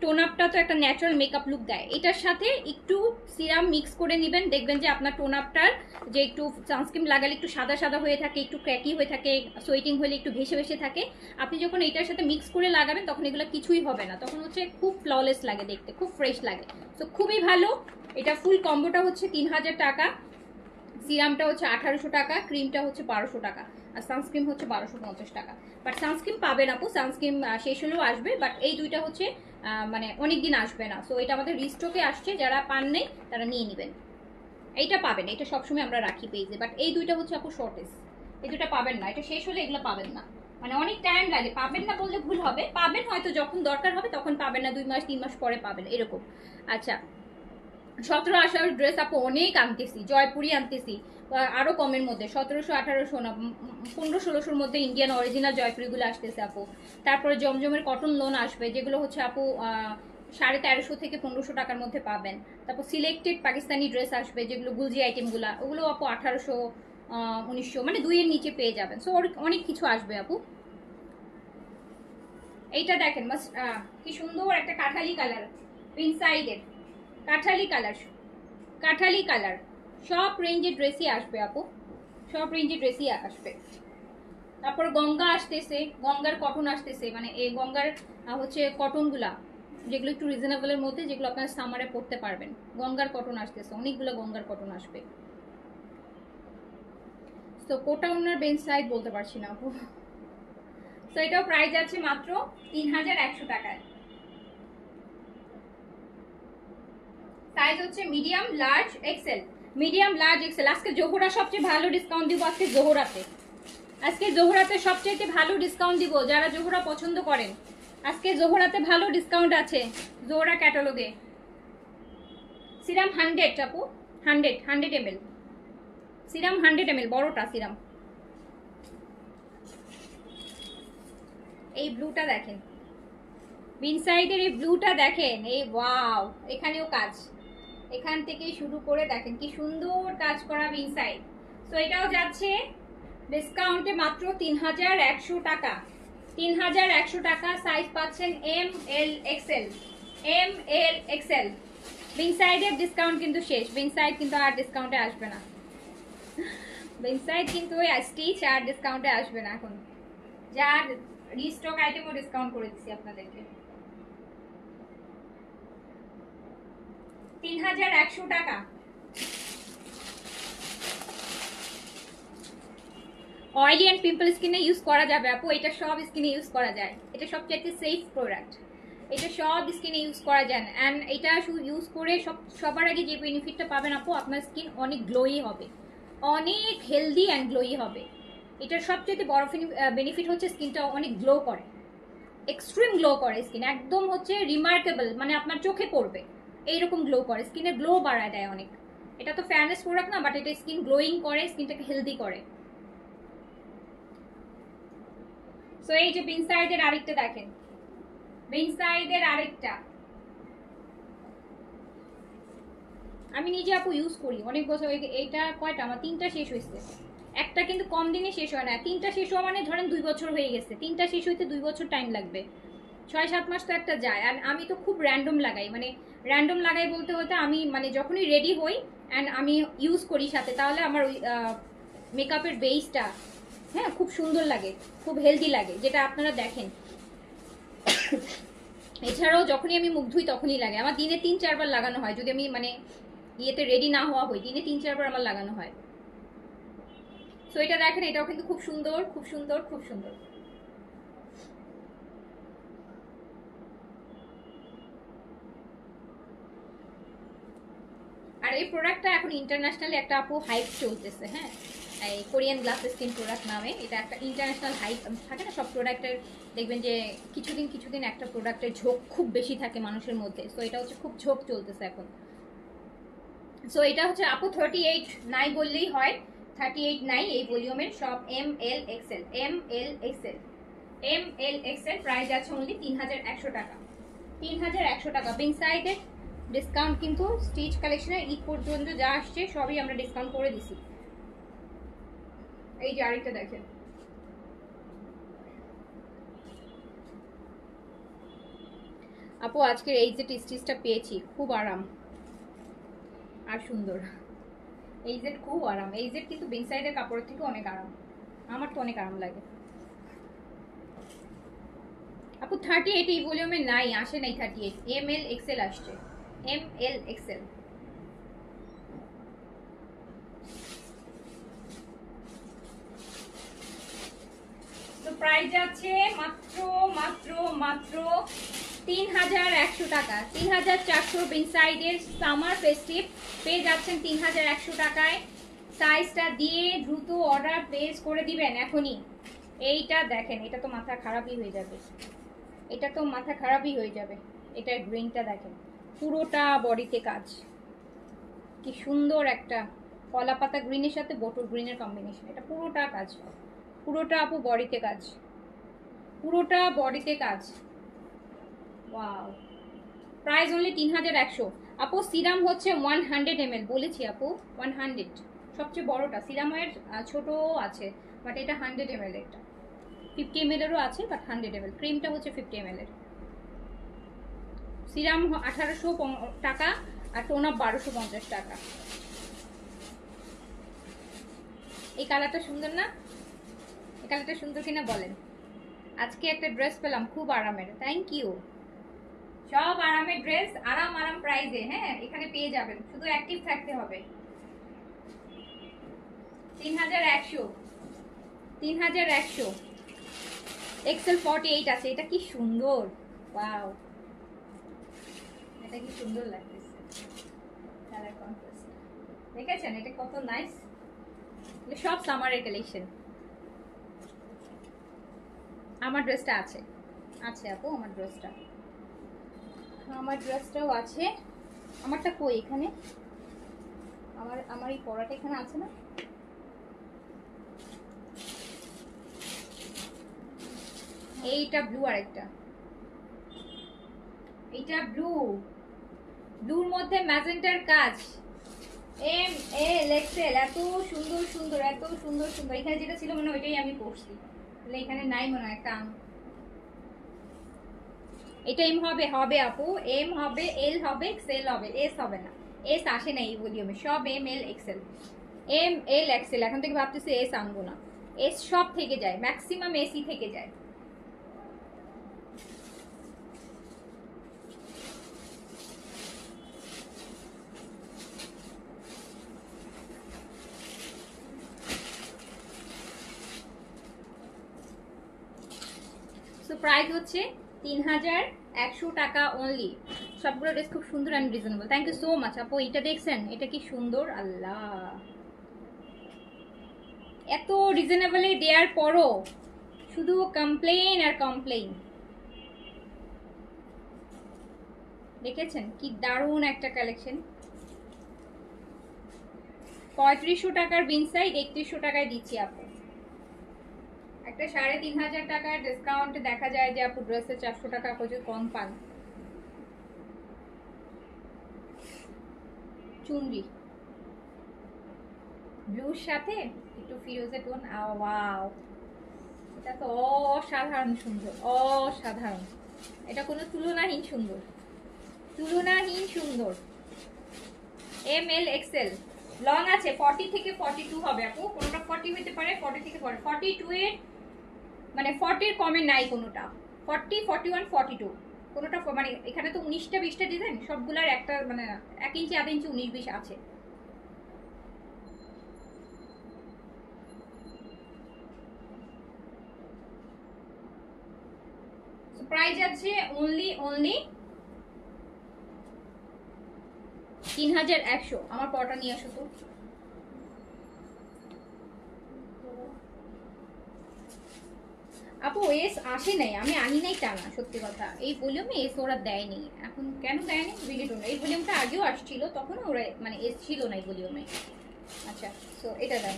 টোন আপটা তো একটা ন্যাচারাল মেকআপ লুক দেয়, এটার সাথে একটু সিরাম মিক্স করে নেবেন, দেখবেন যে আপনার টোন আপটার যে একটু সানস্ক্রিন লাগালে একটু সাদা সাদা হয়ে থাকে, একটু ক্র্যাকি হয়ে থাকে, সোয়েটিং হলে একটু ভেসে ভেসে থাকে। আপনি যখন এটার সাথে মিক্স করে লাগাবেন তখন এগুলো কিছুই হবে না, তখন হচ্ছে খুব ফ্ললেস লাগে দেখতে, খুব ফ্রেশ লাগে। তো খুবই ভালো। এটা ফুল কম্বোটা হচ্ছে 3000 টাকা, সিরামটা হচ্ছে 1800 টাকা, ক্রিমটা হচ্ছে 1200 টাকা, আর সানস্ক্রিন হচ্ছে 1250 টাকা। বাট সানস্ক্রিন পাবেন আপু, সানস্ক্রিন শেষ হলেও আসবে, বাট এই দুইটা হচ্ছে মানে অনেক দিন আসবে না। সো এটা আমাদের রিস্টকে আসছে, যারা পান নেই তারা নিয়ে নেবেন। এইটা পাবেন, এটা সবসময় আমরা রাখি পেজে, বাট এই দুইটা হচ্ছে আপু শর্টেজ, এই দুইটা পাবেন না, এটা শেষ হলে এগুলো পাবেন না। মানে অনেক টাইম লাগে, পাবেন না বললে ভুল হবে, পাবেন হয়তো যখন দরকার হবে তখন পাবেন না, 2 মাস 3 মাস পরে পাবেন এরকম। আচ্ছা, 1700 ড্রেস আপু অনেক আনতেছি, জয়পুরি আনতেছি আরো কমের মধ্যে, 1700 1800 না, 1500 1600-র মধ্যে ইন্ডিয়ান অরিজিনাল জয়পুরিগুলো আসতেছে আপু। তারপরে জমজমের কটন লোন আসবে, যেগুলো হচ্ছে আপু 1350 থেকে 1500 টাকার মধ্যে পাবেন। তারপর সিলেক্টেড পাকিস্তানি ড্রেস আসবে, যেগুলো গুলজি আইটেমগুলো, ওগুলো আপু 1800 1900, মানে 2 এর নিচে পেয়ে যাবেন। সো অনেক কিছু আসবে আপু। এইটা দেখেন কি সুন্দর একটা কাঠালি কালার, ইনসাইডের কাঠালি কালার, সব রেঞ্জের ড্রেসই আসবে আপু, সব রেঞ্জের ড্রেসই আসবে। তারপর গঙ্গা আসতেছে, গঙ্গার কটন আসতেছে, মানে এই গঙ্গার হচ্ছে কটনগুলা যেগুলো একটু রিজনেবলের মধ্যে, যেগুলো আপনার সামারে পরতে পারবেন। গঙ্গার কটন আসতেছে, অনেকগুলো গঙ্গার কটন আসবে। তো কোটা ওনার বেঞ্চ সাইড বলতে পারছি না আপু। তো এটাও প্রাইস আছে মাত্র 3100 টাকায়। সাইজ হচ্ছে medium large XL, medium large Excel. আজকে জোহরা সবচেয়ে ভালো ডিসকাউন্ট দিব, আজকে জোহরাতে সবচেয়ে ভালো ডিসকাউন্ট দিব। যারা জোহরা পছন্দ করেন, আজকে জোহরাতে ভালো ডিসকাউন্ট আছে। জোহরা ক্যাটালগে সিরাম 100 আপু, 100 ml সিরাম, 100 ml বড়টা সিরাম। এই ব্লুটা দেখেন, বিনসাইডের এই ব্লুটা দেখেন, এই ওয়াও, এখানেও কাজ, এখান থেকে শুরু করে দেখেন কি সুন্দর কাজ করা বিনসাইড। তো এটাও যাচ্ছে ডিসকাউন্টে মাত্র 3100 টাকা, 3100 টাকা। সাইজ পাচ্ছেন ML XL। বিনসাইডের ডিসকাউন্ট কিন্তু শেষ, বিনসাইড কিন্তু আর ডিসকাউন্টে আসবে না, বিনসাইড কিন্তু ওই স্টিচ আর ডিসকাউন্টে আসবে না এখন। যার রিস্টক আইটেমও ডিসকাউন্ট করে দিচ্ছি আপনাদেরকে, 3100 টাকা। অয়েলি অ্যান্ড পিম্পল স্কিনে ইউজ করা যাবে আপু, এটা সব স্কিনে ইউজ করা যায়, এটা সবচেয়ে সেফ প্রোডাক্ট, এটা সব স্কিনে ইউজ করা যায়। অ্যান্ড এটা ইউজ করে সবার আগে যে বেনিফিটটা পাবেন আপু, আপনার স্কিন অনেক গ্লোই হবে, অনেক হেলদি অ্যান্ড গ্লোই হবে। এটার সবচেয়ে বড় বেনিফিট হচ্ছে স্কিনটা অনেক গ্লো করে, এক্সট্রিম গ্লো করে স্কিন, একদম হচ্ছে রিমার্কেবল, মানে আপনার চোখে পড়বে এইরকম গ্লো করে, স্কিনের গ্লো বাড়ায় দেয় অনেক। এটা তো ফেয়ারনেস প্রোডাক্ট না, বাট এটা স্কিন গ্লোয়িং করে, স্কিনটাকে হেলদি করে। সো এই যে বিন সাইডের আরেকটা দেখেন, বিন সাইডের আরেকটা আমি নিজে আপু ইউজ করি অনেক বছর। এইটা কয়টা আমার 3টা শেষ হয়েছে। একটা কিন্তু কম দিনে শেষ হয় না, 3টা শেষ হওয়া মানে ধরেন 2 বছর হয়ে গেছে, 3টা শেষ হইতে 2 বছর টাইম লাগবে, 6-7 মাস তো একটা যায়। আর আমি তো খুব র্যান্ডম লাগাই, মানে র্যান্ডম লাগাই বলতে হতে আমি মানে যখনই রেডি হই অ্যান্ড আমি ইউজ করি সাথে, তাহলে আমার ওই মেকআপের বেসটা হ্যাঁ খুব সুন্দর লাগে, খুব হেলদি লাগে, যেটা আপনারা দেখেন। এছাড়াও যখনই আমি মুখ ধুই তখনই লাগে আমার, দিনে 3-4 বার লাগানো হয়, যদি আমি মানে ইয়েতে রেডি না হওয়া হই দিনে 3-4 বার আমার লাগানো হয়। সো এটা দেখেন, এটাও কিন্তু খুব সুন্দর, খুব সুন্দর, খুব সুন্দর। আর এই প্রোডাক্টটা এখন ইন্টারন্যাশনালি একটা আপু হাইপ চলতেছে, হ্যাঁ এই কোরিয়ান গ্লাস স্কিন প্রোডাক্ট নামে, এটা একটা ইন্টারন্যাশনাল হাইপ থাকে না সব প্রোডাক্টের, দেখবেন যে কিছুদিন একটা প্রোডাক্টের ঝোঁক খুব বেশি থাকে মানুষের মধ্যে। সো এটা হচ্ছে খুব ঝোঁক চলতেছে এখন। সো এটা হচ্ছে আপু 38 নাই বললেই হয়, 38 নাই এই ভলিউমের, সব ML XL, ML XL, ML XL। Price আছে অনলি 3100 টাকা, 3100 টাকা। বিং সাইডের ডিসকাউন্ট কিন্তু স্টিচ কালেকশনের ঈদ পর্যন্ত যা আসছে সবই আমরা ডিসকাউন্ট করে দিছি। এই যে আরেকটা দেখেন, আপু আজকের এই যে স্টিচটা পেয়েছি খুব আরাম আর সুন্দর, এই যে খুব আরাম, এই যে কিন্তু বিং সাইডের কাপড়ের থেকে অনেক আরাম, আমার তো অনেক আরাম লাগে। আপু 38 এই ভলিউমে নাই, আসে নাই 38, ML XL আসছে, ML XL। তো প্রাইস আছে মাত্র মাত্র মাত্র 3100 টাকা, 3400। বিং সাইডের সামার ফেস্টিভ পেয়ে যাচ্ছেন 3100 টাকায়। সাইজটা দিয়ে দ্রুত অর্ডার প্লেস করে দিবেন এখনই। এইটা দেখেন, এটা তো মাথা খারাপই হয়ে যাবে, এটা তো মাথা খারাপই হয়ে যাবে। এটার গ্রিনটা দেখেন, পুরোটা বডিতে কাজ, কি সুন্দর একটা কলা পাতা গ্রিনের সাথে বটল গ্রিনের কম্বিনেশন, এটা পুরোটা কাজ, পুরোটা আপু বডিতে কাজ, পুরোটা বডিতে কাজ। Wow, price only 3100। আপু সিরাম হচ্ছে 100 ml, বলেছি আপু 100, সবচেয়ে বড়টা। সিরামের ছোট আছে বাট এটা 100 ml, এটা 50 ml এরও আছে বাট 100 ml। ক্রিমটা হচ্ছে 50 ml এর। সিরাম 1800 টাকা আর টোন আপ 1250 টাকা। এই কালারটা সুন্দর না? এই কালারটা সুন্দর কিনা বলেন। আজকে একটা ড্রেস পেলাম খুব আরামের, থ্যাংক ইউ। সব আরামের ড্রেস, আরাম আরাম প্রাইসে, হ্যাঁ এখানে পেয়ে যাবেন, শুধু অ্যাক্টিভ থাকতে হবে। 3100, 3100। XL 48 আছে, এটা কি সুন্দর, ওয়াও এটা কি সুন্দর লাগতেছে, কালার কন্ট্রাস্ট দেখেছেন এটা কত নাইস। সব সামারের কালেকশন। আমার ড্রেসটা আছে, আছে আপু আমার ড্রেসটা, আমার ড্রেসটাও আছে। আমারটা কই এখানে, আমার এই পরাটা এখানে আছে না? এইটা ব্লু, আরেকটা এইটা ব্লু, ব্লুর মধ্যে ম্যাজেন্টার কাজ, ML XL, এত সুন্দর সুন্দর, এত সুন্দর সুন্দর। এখানে যেটা ছিল মানে ওইটাই আমি পরছি, তাহলে এখানে নাই মনে হয় একটা। এটা এম হবে, হবে আপু এম হবে, এল হবে, এক্সেল হবে, এস হবে না, এস আসে না এই ভলিউমে, সব ML XL, ML XL। এখন থেকে ভাবতেছি এস আনবো না, এস সব থেকে যায়, ম্যাক্সিমাম এসই থেকে যায়। প্রাইস হচ্ছে 3100 টাকা অনলি। সবগুলো ড্রেস খুব সুন্দর and reasonable. Thank you so much আপু। এটা দেখছেন, এটা কি সুন্দর, আল্লাহ এত রিজনেবলে দেওয়ার পরও শুধু কমপ্লেন আর কমপ্লেন। দেখেছেন কি দারুণ একটা কালেকশন। 3500 টাকার বিন সাইড 3100 টাকায় দিচ্ছি আপু, একটা 3500 টাকার ডিসকাউন্ট দেখা যায় যে আপু ড্রেসে 400 টাকা পর্যন্ত কম পান। চুনরি ব্লুর সাথে একটু ফিরোজে টোন, ওয়াও এটা তো অসাধারণ সুন্দর, অসাধারণ। এটা কোনো তুলনাহীন সুন্দর, তুলনাহীন সুন্দর। এম এল এক্সেল লং আছে 40 থেকে 42 হবে আপু, কোনোটা 40 হতে পারে, 40 থেকে 42 এর মানে 40 এর কমে নাই কোনোটা, 40 41 42 কোনোটা মানে এখানে তো 19টা 20টা ডিজাইন, সবগুলার একটা মানে 1 ইঞ্চি আধা ইঞ্চি 19 20 আছে। প্রাইস আছে অনলি 3100। আমার পটা নিয়ে আসো তো। আপু এস আসে নাই, আমি আনি নাই টানা, সত্যি কথা। এই ভলিউমে এস ওরা দেয়নি, এখন কেন দেয়নি রিলি ডোন্ট নো। এই ভলিউমটা আগেও আসছিল, তখন ওরা মানে এস ছিল না এই ভলিউমে। আচ্ছা সো এটা দেন,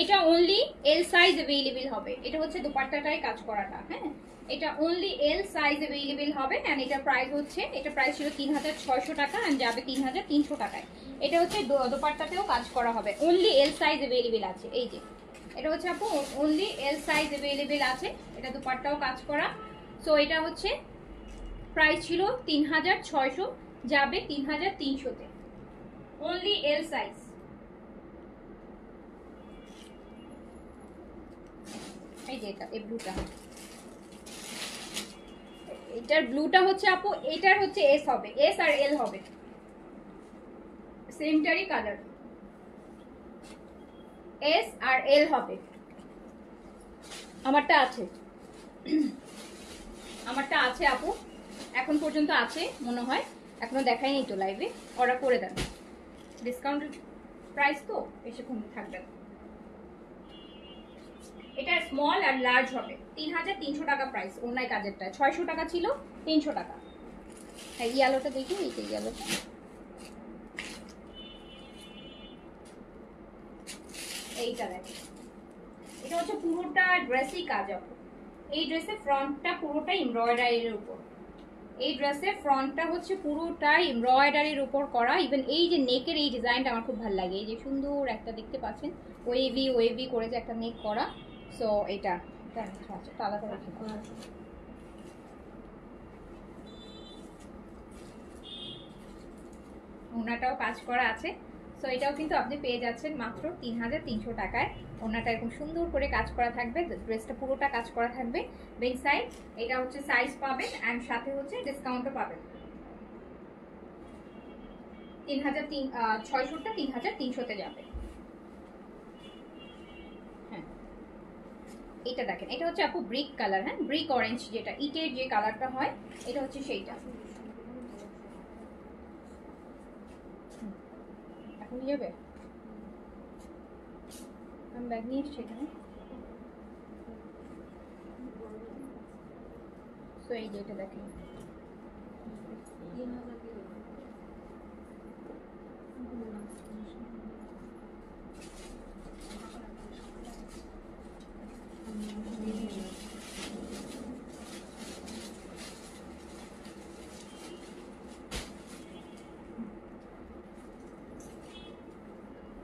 এটা অনলি এল সাইজ অ্যাভেলেবল হবে। এটা হচ্ছে দুপাট্টাটাই কাজ করাটা, হ্যাঁ এটা অনলি এল সাইজ অ্যাভেলেবল হবে। এন্ড এটা প্রাইস হচ্ছে, এটা প্রাইস ছিল 3600 টাকা এন্ড যাবে 3300 টাকায়। এটা হচ্ছে দুপাট্টাতেও কাজ করা হবে, অনলি এল সাইজ অ্যাভেলেবল আছে। এই যে এটা হচ্ছে আপু অনলি এল সাইজ অ্যাভেলেবল আছে, এটা দুপাট্টাও কাজ করা। সো এটা হচ্ছে প্রাইস ছিল 3600, যাবে 3300 তে, অনলি এল সাইজ। এই যে এটা এই ব্লুটা, এটার ব্লুটা হচ্ছে আপু, এটার হচ্ছে এস হবে, এস আর এল হবে, সেমটারই কালার, এস আর এল হবে। আমারটা আছে, আমারটা আছে আপু, এখন পর্যন্ত আছে মনে হয়, এখনো দেখাইনি তো লাইভে। অর্ডার করে দেন, ডিসকাউন্ট প্রাইস তো বেশিক্ষণ থাকবে। এটা স্মল আর লার্জ হবে, 3300 টাকা প্রাইস। অনলাইন কাজেরটা 600 টাকা ছিল, 300 টাকা। হ্যাঁ ইয়েলোটা দেখি, এই যে ইয়েলোটা, এইটা দেখেন, এটা হচ্ছে পুরোটা ড্রেসই কাজ হবে। এই ড্রেসের ফ্রন্টটা পুরোটা এমব্রয়ডারির উপর, এই ড্রেসের ফ্রন্টটা হচ্ছে পুরোটাই এমব্রয়ডারির উপর করা। ইভেন এই যে নেকের এই ডিজাইনটা আমার খুব ভালো লাগে, এই যে সুন্দর একটা দেখতে পাচ্ছেন ওয়েভি করে যে একটা নেক করা। সো এটা আলাদা রাখি, ওনাটাও কাজ করা আছে। সো এটাও কিন্তু আপনি পেয়ে যাচ্ছেন মাত্র 3300 টাকায়। ওনাটা এরকম সুন্দর করে কাজ করা থাকবে, ড্রেসটা পুরোটা কাজ করা থাকবে। বেগ সাইড এটা হচ্ছে সাইজ পাবেন এন্ড সাথে হচ্ছে ডিসকাউন্টও পাবেন। 3600টা 3300 তে যাবে। হ্যাঁ এটা দেখেন, এটা হচ্ছে আপু ব্রিক কালার, হ্যাঁ ব্রিক অরেঞ্জ, যেটা ইটের যে কালারটা হয় এটা হচ্ছে সেইটা। এখন যাবে, আমি ব্যাগ নিয়ে এসছি এখানে। সো এই যে এটা দেখেন,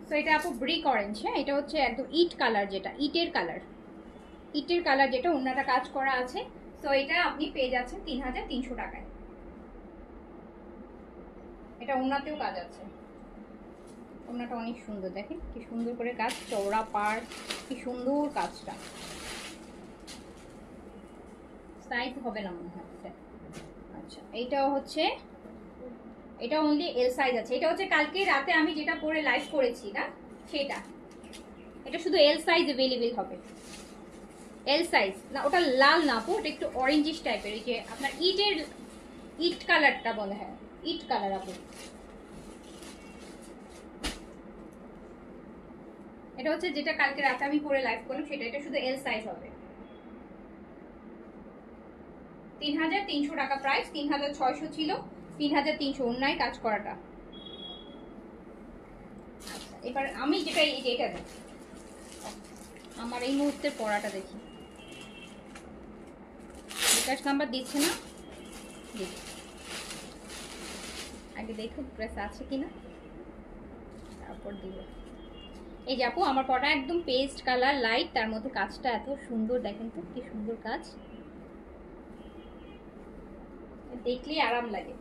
তো এটা আপু ব্রিক অরেঞ্জ, হ্যাঁ এটা হচ্ছে একদম ইট কালার, যেটা ইটের কালার যেটা, ওনাটা কাজ করা আছে। তো এটা আপনি পেয়ে যাচ্ছেন 3300 টাকায়। এটা ওনাতেও কাজ আছে, ওনাটা অনেক সুন্দর, দেখেন কি সুন্দর করে কাজ, চওড়া পার, কি সুন্দর কাজটা। সাইজ হবে না মনে হয়। আচ্ছা এইটাও হচ্ছে, এটা অনলি এল সাইজ আছে। এটা হচ্ছে কালকে রাতে আমি যেটা পরে লাইভ করেছি না সেটা, এটা শুধু এল সাইজ অ্যাভেলেবেল হবে। এল সাইজ না, ওটা লাল না আপু, ওটা একটু অরেঞ্জিশ টাইপের, এই যে আপনার ইট কালারটা বলে, হ্যাঁ ইট কালার আপু। এটা হচ্ছে যেটা কালকে রাতে আমি পরে লাইভ করলাম সেটা, এটা শুধু এল সাইজ হবে। 3300 টাকা প্রাইস, 3600 ছিল, 3300 অন্যায় কাজ করাটা। আচ্ছা এবার আমি যেটা, এই যে এটা দেখ, আমার এই মুহূর্তের পড়াটা দেখি, বিকাশ নাম্বার দিচ্ছে না, দেখি আগে দেখুন ড্রেস আছে কিনা তারপর দিব। এই যে আপু আমার পড়া একদম পেস্ট কালার লাইট, তার মধ্যে কাজটা এত সুন্দর, দেখেন তো কি সুন্দর কাজ, দেখলেই আরাম লাগে।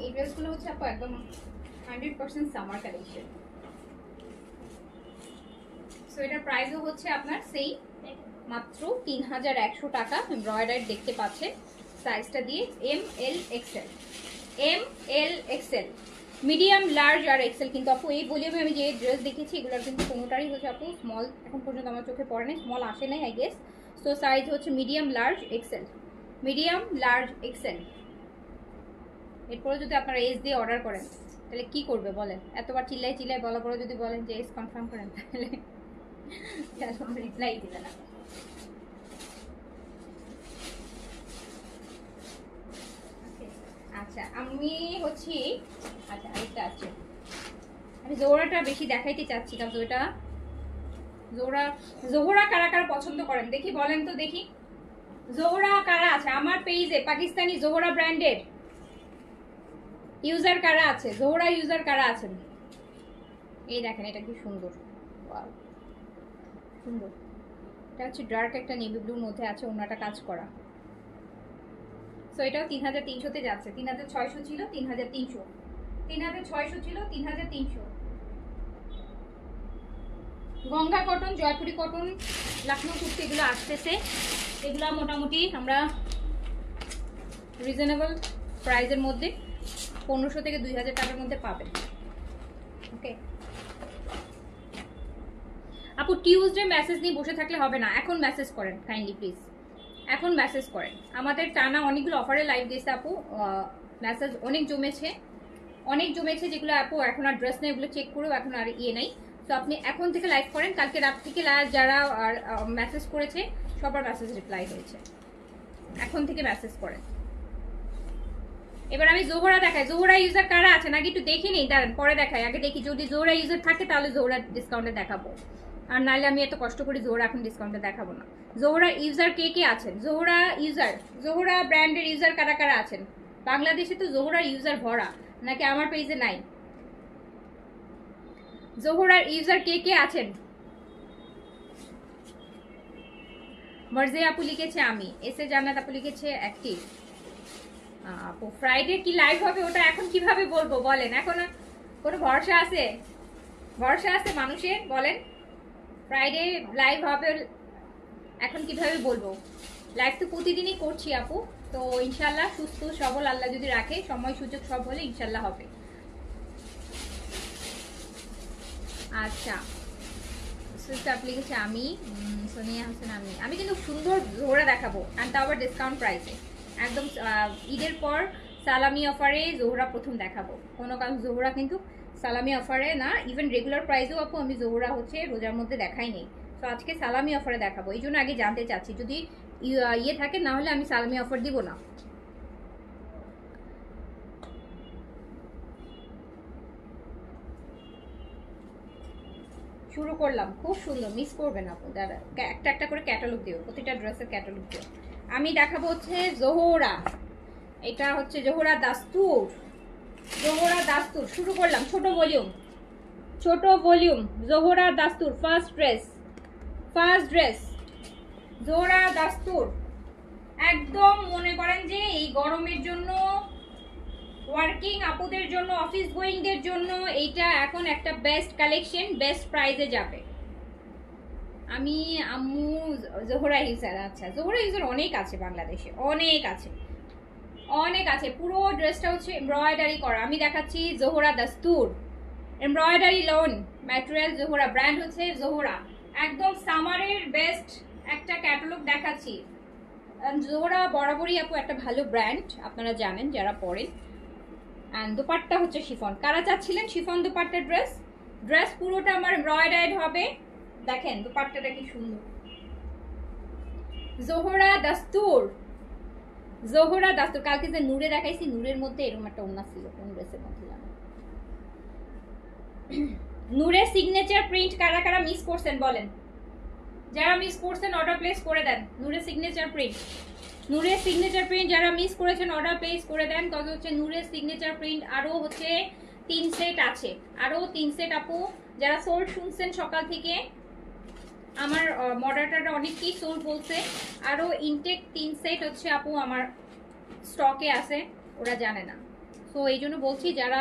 এই ড্রেসগুলো হচ্ছে আপু একদম 100% সামার কালেকশন। সো এটার প্রাইসও হচ্ছে আপনার সেই মাত্র 3100 টাকা। এমব্রয়ডারি দেখতে পাচ্ছেন, সাইজটা দিয়ে ML XL, ML XL, medium large আর এক্সেল। কিন্তু আপু এই ভলিউমে আমি যে ড্রেস দেখেছি এগুলোর কিন্তু কোনোটারই হচ্ছে আপু স্মল এখন পর্যন্ত আমার চোখে পড়ে নাই, স্মল আসে নাই আই গেস। সো সাইজ হচ্ছে medium large XL, medium large Excel. এরপরে যদি আপনারা এস দিয়ে অর্ডার করেন তাহলে কি করবে বলেন? এতবার চিল্লাই চিল্লাই বলার পরে যদি বলেন যে এস কনফার্ম করেন তাহলে রিপ্লাই দিবে না। আচ্ছা আমি হচ্ছি, আচ্ছা আরেকটা আছে, আমি জোহরাটা বেশি দেখাইতে চাচ্ছি কারণ ওইটা জোহরা কারা কারা পছন্দ করেন দেখি বলেন তো, দেখি জোহরা কারা আছে আমার পেজে, পাকিস্তানি জোহরা ব্র্যান্ডের ইউজার কারা আছে, জোহরা ইউজার কারা আছেন? এই দেখেন এটা কি সুন্দর, সুন্দর। এটা হচ্ছে ডার্ক একটা নেভি ব্লুর মধ্যে আছে, ওনাটা কাজ করা। সো এটাও 3300-তে যাচ্ছে, 3600 ছিল 3300, 3600 ছিল 3300। গঙ্গা কটন, জয়পুরি কটন, লখনৌ কুর্তি এগুলো আসতেছে। এগুলো মোটামুটি আমরা রিজনেবল প্রাইসের মধ্যে 1500 থেকে 2000 টাকার মধ্যে পাবেন। ওকে আপু টিউসডে মেসেজ নিয়ে বসে থাকলে হবে না, এখন মেসেজ করেন কাইন্ডলি প্লিজ, এখন মেসেজ করেন। আমাদের টানা অনেকগুলো অফারে লাইভ দিয়েছে আপু, মেসেজ অনেক জমেছে যেগুলো আপু এখন আর ড্রেস নেই, এগুলো চেক করেও এখন আর ইয়ে নেই। তো আপনি এখন থেকে লাইভ করেন, কালকে রাত থেকে যারা মেসেজ করেছে সবার মেসেজ রিপ্লাই হয়েছে, এখন থেকে মেসেজ করেন। এবার আমি জোহরা দেখাই, জোহরা ইউজার কারা আছেন আগে একটু দেখে নিই, দাঁড়ান পরে দেখাই, আগে দেখি যদি জোহরা ইউজার থাকে তাহলে জোহরা ডিসকাউন্টে দেখাবো, আর নাহলে আমি এত কষ্ট করি জোহরা এখন ডিসকাউন্টে দেখাবো না। জোহরা ইউজার কে কে আছেন? জোহরা ব্র্যান্ডের ইউজার কারা কারা আছেন? বাংলাদেশে তো জোহরার ইউজার ভরা, নাকি আমার পেজে নাই? জোহরার ইউজার কে কে আছেন? মর্জে আপু লিখেছে আমি, এসে জান্নাত আপু লিখেছে অ্যাক্টিভ। আপু ফ্রাইডে কি লাইভ হবে ওটা এখন কিভাবে বলবো বলেন? এখন কোনো ভরসা আছে? ভরসা আছে মানুষের বলেন? ফ্রাইডে লাইভ হবে এখন কিভাবে বলবো? লাইভ তো প্রতিদিনই করছি আপু, তো ইনশাল্লাহ সুস্থ সবল আল্লাহ যদি রাখে, সময় সুযোগ সব হলে ইনশাল্লাহ হবে। আচ্ছা আপনি লিখেছে আমি, সোনিয়া হোসেন আমি কিন্তু সুন্দর জোহরা দেখাবো, আর তাও আবার ডিসকাউন্ট প্রাইসে, একদম ঈদের পর সালামি অফারে জোহরা প্রথম দেখাবো। কোনো কারণ জোহরা কিন্তু সালামি অফারে না, ইভেন রেগুলার প্রাইসেও আপু আমি জোহরা হচ্ছে রোজার মধ্যে দেখাই নেই। তো আজকে সালামি অফারে দেখাবো, এই জন্য আগে জানতে চাচ্ছি, যদি ইয়ে থাকে না হলে আমি সালামি অফার দিব না। শুরু করলাম, খুব সুন্দর, মিস করবেন আপু, দাদা একটা একটা করে ক্যাটালগ দিও, প্রতিটা ড্রেসের ক্যাটালগ দিও। আমি দেখাবো হচ্ছে জোহরা, এটা হচ্ছে জোহরা দাস্তুর, জোহরা দাস্তুর শুরু করলাম, ছোট volume Zohra Dastur first dress Zohra Dastur. একদম মনে করেন যে এই গরমের জন্য, ওয়ার্কিং আপুদের জন্য, অফিস গোয়িংদের জন্য এইটা এখন একটা বেস্ট কালেকশন, বেস্ট প্রাইসে যাবে। আমি আম্মু জোহরা ইউজার, আচ্ছা জোহরা ইউজার অনেক আছে বাংলাদেশে, অনেক আছে। পুরো ড্রেসটা হচ্ছে এমব্রয়ডারি করা। আমি দেখাচ্ছি Zohra Dastur, embroidery lawn material, Zohra brand হচ্ছে জোহরা, একদম সামারের বেস্ট একটা ক্যাটালগ দেখাচ্ছি। জোহরা বরাবরই আপু একটা ভালো ব্র্যান্ড, আপনারা জানেন যারা পরেন। অ্যান্ড দোপাট্টা হচ্ছে শিফন, কারা চাচ্ছিলেন শিফন দোপাট্টা ড্রেস পুরোটা আমার এমব্রয়ডারি হবে। দেখেন দোপাট্টাটা কি সুন্দর, জোহরা দাস্তুর, কালকে যে নূরে দেখাইছি, নূরের মধ্যে এরকম একটা ওড়না ছিল, কোন ড্রেসের মধ্যে জানো? নূরের সিগনেচার প্রিন্ট কারা কারা মিস করছেন বলেন, যারা মিস করছেন অর্ডার প্লেস করে দেন। নূরের সিগনেচার প্রিন্ট, নূরের সিগনেচার প্রিন্ট যারা মিস করেছেন অর্ডার প্লেস করে দেন। কত হচ্ছে নূরের সিগনেচার প্রিন্ট আরো হচ্ছে 3 সেট আছে, আরো 3 সেট আপু যারা সোল্ড শুনছেন সকাল থেকে, আমার মডারেটরটা অনেকই সোল্ড বলছে, আরো ইনটেক 3 সেট হচ্ছে আপু আমার স্টকে আছে, ওরা জানে না। সো এই জন্য বলছি যারা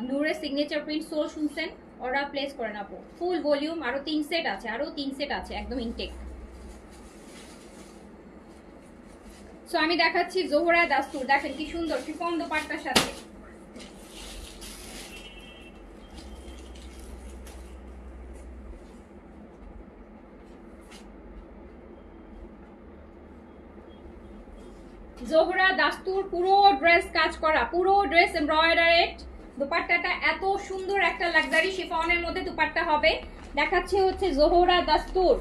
নূরের সিগনেচার প্রিন্ট সোল শুনছেন অর্ডার প্লেস করেন আপু। ফুল ভলিউম আরো 3 সেট আছে, আরো 3 সেট আছে একদম ইনটেক। সো আমি দেখাচ্ছি জোহরা দাস্তুর, দেখেন কি সুন্দর শিফন দোপাট্টার সাথে। জোহরা দাস্তুর পুরো ড্রেস কাজ করা, পুরো ড্রেস এমব্রয়ডারেড। দুপাট্টাটা এত সুন্দর একটা লাক্সারি শিফনের মধ্যে দুপাট্টা হবে। দেখাচ্ছি হচ্ছে জোহরা দাস্তুর,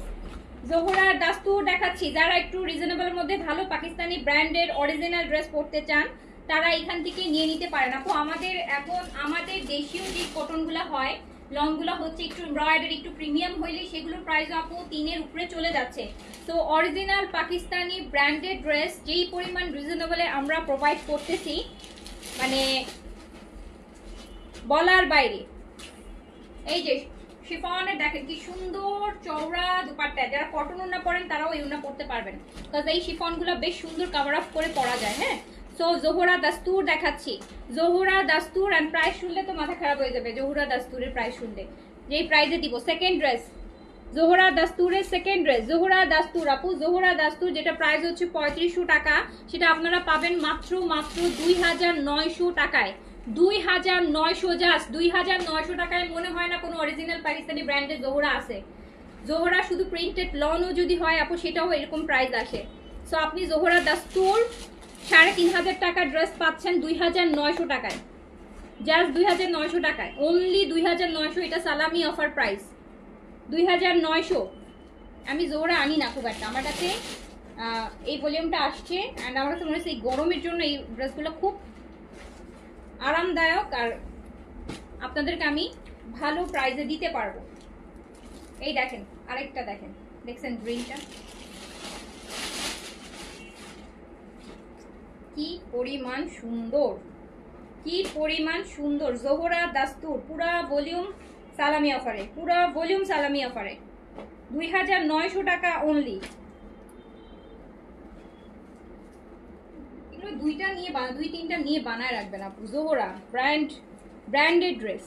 জোহরা দাস্তুর দেখাচ্ছি। যারা একটু রিজনেবলের মধ্যে ভালো পাকিস্তানি ব্র্যান্ডের অরিজিনাল ড্রেস পরতে চান তারা এখান থেকে নিয়ে নিতে পারেন আপু। আমাদের এখন আমাদের দেশীয় যে কটনগুলো হয় লংগুলো হচ্ছে একটু এমব্রয়ডারি একটু প্রিমিয়াম হইলে সেগুলোর প্রাইস আপু 3-এর উপরে চলে যাচ্ছে। তো অরিজিনাল পাকিস্তানি ব্র্যান্ডেড ড্রেস যেই পরিমাণ রিজনেবলে আমরা প্রোভাইড করতেছি মানে বলার বাইরে। এই যে শিফনের দেখেন কি সুন্দর চওড়া দুপাট্টা, যারা কটন ওড়না পরেন তারাও এই ওড়না পরতে পারবেন, কারণ এই শিফনগুলো বেশ সুন্দর কভার আপ করে পরা যায়। হ্যাঁ, সো জোহরা দাস্তুর দেখাচ্ছি, জোহরা দাস্তুর। এন্ড প্রাইস শুনলে তো মাথা খারাপ হয়ে যাবে জোহরা দাস্তুরের প্রাইস শুনলে, যেই প্রাইসে দিব। সেকেন্ড ড্রেস জোহরা দাস্তুরের সেকেন্ড ড্রেস, জোহরা দাস্তুর আপু, জোহরা দাস্তুর যেটা প্রাইস হচ্ছে 3500 টাকা, সেটা আপনারা পাবেন মাত্র 2900 টাকায়। 2900, জাস্ট 2900 টাকায়। মনে হয় না কোনো অরিজিনাল পাকিস্তানি ব্র্যান্ডের জোহরা আছে। জোহরা শুধু প্রিন্টেড লনও যদি হয় আপু সেটাও এরকম প্রাইস আসে। সো আপনি জোহরা দাস্তুর 3500 টাকার ড্রেস পাচ্ছেন 2900 টাকায়, জাস্ট 2900 টাকায়, অনলি 2900। এটা সালামি অফার প্রাইস 2900। আমি জোহরা আনি না খুব একটা, আমার কাছে এই ভলিউমটা আসছে অ্যান্ড আমার কাছে মনে হচ্ছে এই গরমের জন্য এই ড্রেসগুলো খুব আরামদায়ক আর আপনাদেরকে আমি ভালো প্রাইসে দিতে পারবো। এই দেখেন আরেকটা দেখেন, দেখছেন গ্রিনটা কি পরিমাণ সুন্দর, কি পরিমাণ সুন্দর। জোহরা দাস্তুর পুরা ভলিউম সালামি অফারে, পুরা ভলিউম সালামি অফারে 2900 টাকা অনলি। এগুলো দুইটা নিয়ে দুই তিনটা নিয়ে বানায় রাখবেন আপু। জোহরা ব্র্যান্ডেড ড্রেস,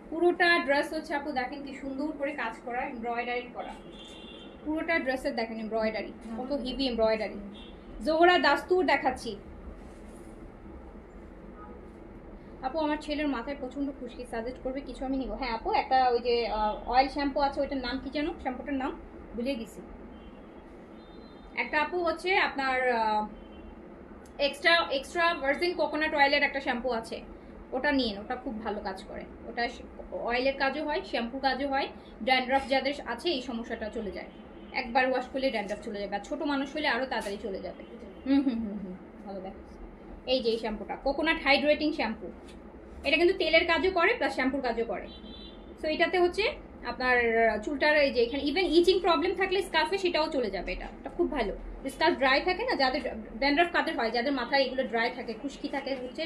পুরোটা ড্রেস হচ্ছে আপু দেখেন কি সুন্দর করে কাজ করা, এমব্রয়ডারি করা। পুরোটা ড্রেসের দেখেন এমব্রয়ডারি, কত হেভি এমব্রয়ডারি। জোহরা দাস্তুর দেখাচ্ছি আপু। আমার ছেলের মাথায় প্রচন্ড খুশকি, সাজেস্ট করবে কিছু আমি নিব। হ্যাঁ আপু, একটা ওই যে অয়েল শ্যাম্পু আছে, ওইটার নাম কি জানো, শ্যাম্পুটার নাম ভুলে গেছি। একটা আপু হচ্ছে আপনার এক্সট্রা ভার্জিন কোকোনাট অয়েলের একটা শ্যাম্পু আছে, ওটা নিন, ওটা খুব ভালো কাজ করে। ওটা অয়েলের কাজও হয়, শ্যাম্পু কাজও হয়। ড্যান্ড্রাফ যাদের আছে এই সমস্যাটা চলে যায়, একবার ওয়াশ করলে ড্যান্ড্রাফ চলে যাবে, আর ছোটো মানুষ হলে আরও তাড়াতাড়ি চলে যাবে। ভালো দেখ। এই যে এই শ্যাম্পুটা কোকোনাট হাইড্রেটিং শ্যাম্পু, এটা কিন্তু তেলের কাজও করে প্লাস শ্যাম্পুর কাজও করে। সো এটাতে হচ্ছে আপনার চুলটার এই যে এখানে ইভেন ইচিং প্রবলেম থাকলে স্কার্ফে সেটাও চলে যাবে। এটা খুব ভালো। স্কার্ফ ড্রাই থাকে না, যাদের ড্যান্ড্রাফ কাদের হয়, যাদের মাথায় এগুলো ড্রাই থাকে, খুশকি থাকে হচ্ছে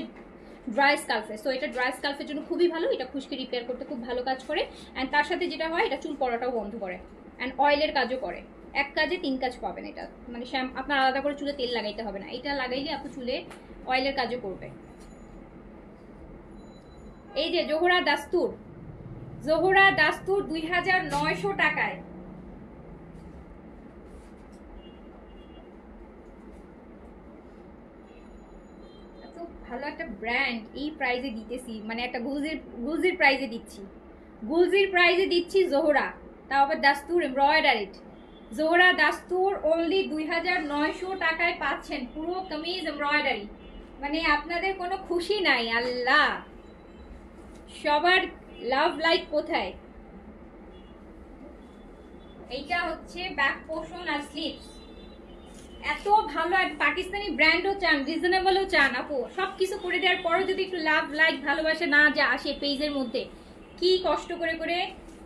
ড্রাই স্কার্ফে। সো এটা ড্রাই স্কার্ফের জন্য খুবই ভালো, এটা খুশকি রিপেয়ার করতে খুব ভালো কাজ করে। অ্যান্ড তার সাথে যেটা হয় এটা চুল পড়াটাও বন্ধ করে অ্যান্ড অয়েলের কাজও করে। এক কাজে 3 কাজ পাবেন এটা, মানে আপনার আলাদা করে চুলে তেল লাগাইতে হবে না, এটা লাগাইলে আপনি চুলে অয়েলের কাজও করবে। এই যে জোহরা দাস্তুর, জোহরা দাস্তুর 2900 টাকায়। এত ভালো একটা ব্র্যান্ড এই প্রাইজে দিতেছি, মানে একটা গুলজির প্রাইজে দিচ্ছি, গুলজির প্রাইজে দিচ্ছি জোহরা, তাও আবার দাস্তুর এমব্রয়ডারিড। জোহরা দাস্তুর অনলি 2900 টাকায় পাচ্ছেন পুরো কামিজ এমব্রয়ডারি। মানে আপনাদের কোনো খুশি নাই আল্লাহ, সবার লাভ লাইক কোথায়। এইটা হচ্ছে ব্যাক পোর্শন আর স্লিভস, এত ভালো আর পাকিস্তানি ব্র্যান্ডও চান, রিজনেবলও চান আপু, সব কিছু করে দেওয়ার পরে যদি একটু লাভ লাইক ভালোবাসা না যা আসে পেজের মধ্যে, কি কষ্ট করে করে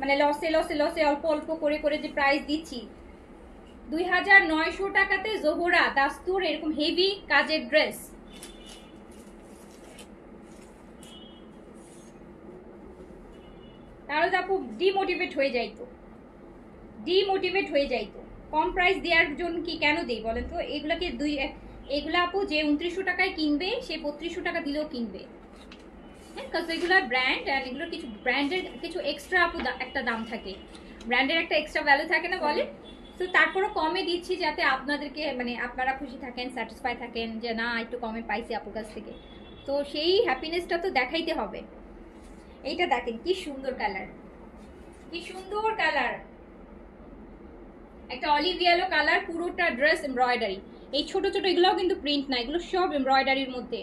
মানে লসে লসে লসে অল্প অল্প করে করে যে প্রাইস দিচ্ছি। 2900 টাকাতে জোহরা দাস্তুর এরকম হেভি কাজের ড্রেস। তাহলে তো আপু ডিমোটিভেট হয়ে যাইতো, ডিমোটিভেট হয়ে যাইতো। কম প্রাইস দেওয়ার জন্য কি কেন দেই বলেন তো? এগুলাকে এগুলা আপু যে 2900 টাকায় কিনবে সে 3200 টাকা দিলেও কিনবে। হ্যাঁ, কারণ এগুলো ব্র্যান্ড, আর এগুলো কিছু ব্র্যান্ডের কিছু এক্সট্রা আপু একটা দাম থাকে, ব্র্যান্ডের একটা এক্সট্রা ভ্যালু থাকে না বলে। তো তারপরও কমে দিচ্ছি যাতে আপনাদেরকে মানে আপনারা খুশি থাকেন, স্যাটিসফাই থাকেন যে না একটু কমে পাইছি আপুর কাছ থেকে। তো সেই হ্যাপিনেসটা তো দেখাইতে হবে। এইটা দেখেন কি সুন্দর কালার, কি সুন্দর কালার, একটা অলিভ ইয়েলো কালার, পুরোটা ড্রেস এমব্রয়ডারি। এই ছোট ছোট এগুলোও কিন্তু প্রিন্ট না, এগুলো সব এমব্রয়ডারির মধ্যে,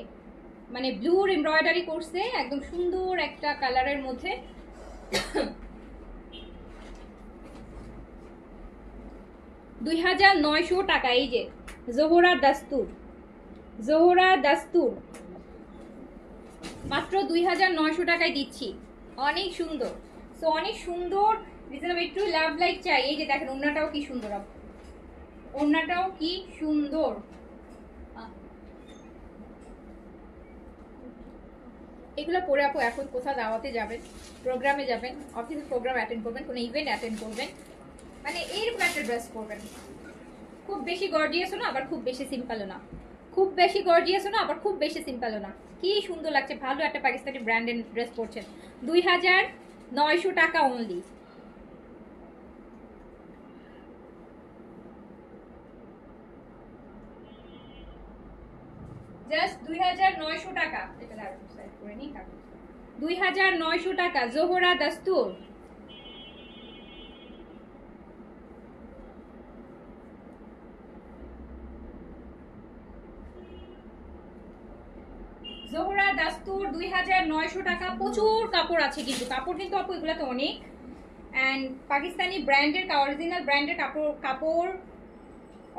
মানে ব্লুর এমব্রয়ডারি করছে একদম সুন্দর একটা কালারের মধ্যে। 2900 টাকা। এই যে জোহরা দাস্তুর, জোহরা দাস্তুর মাত্র 2900 টাকায় দিচ্ছি। অনেক সুন্দর, সো অনেক সুন্দর রিজনেবল, একটু লাভ লাইক চাই। এই যে দেখেন ওড়নাটাও কি সুন্দর, ওড়নাটাও কি সুন্দর। এগুলো পরে আপু এখন কোথাও দাওয়াতে যাবেন, প্রোগ্রামে যাবেন, অফিসের প্রোগ্রাম অ্যাটেন্ড করবেন, কোনো ইভেন্ট অ্যাটেন্ড করবেন, মানে এরকম একটা ড্রেস পরবেন। খুব বেশি গর্জিয়াসও না আবার খুব বেশি সিম্পলও না, খুব বেশি গর্জিয়াসও না আবার খুব বেশি সিম্পলও না। কি সুন্দর লাগছে, ভালো একটা পাকিস্তানি ব্র্যান্ডের ড্রেস পরছেন। 2900 টাকা অনলি। জাস্ট 2900 টাকা। এটা দাঁড়ান সাইড করে নিই, 2900 টাকা জোহরা দাস্তুর। জোহরা দাস্তুর 2900 টাকা। প্রচুর কাপড় আছে কিন্তু, কাপড় কিন্তু আপু এগুলো তো অনেক, অ্যান্ড পাকিস্তানি ব্র্যান্ডের অরিজিনাল ব্র্যান্ডের কাপড়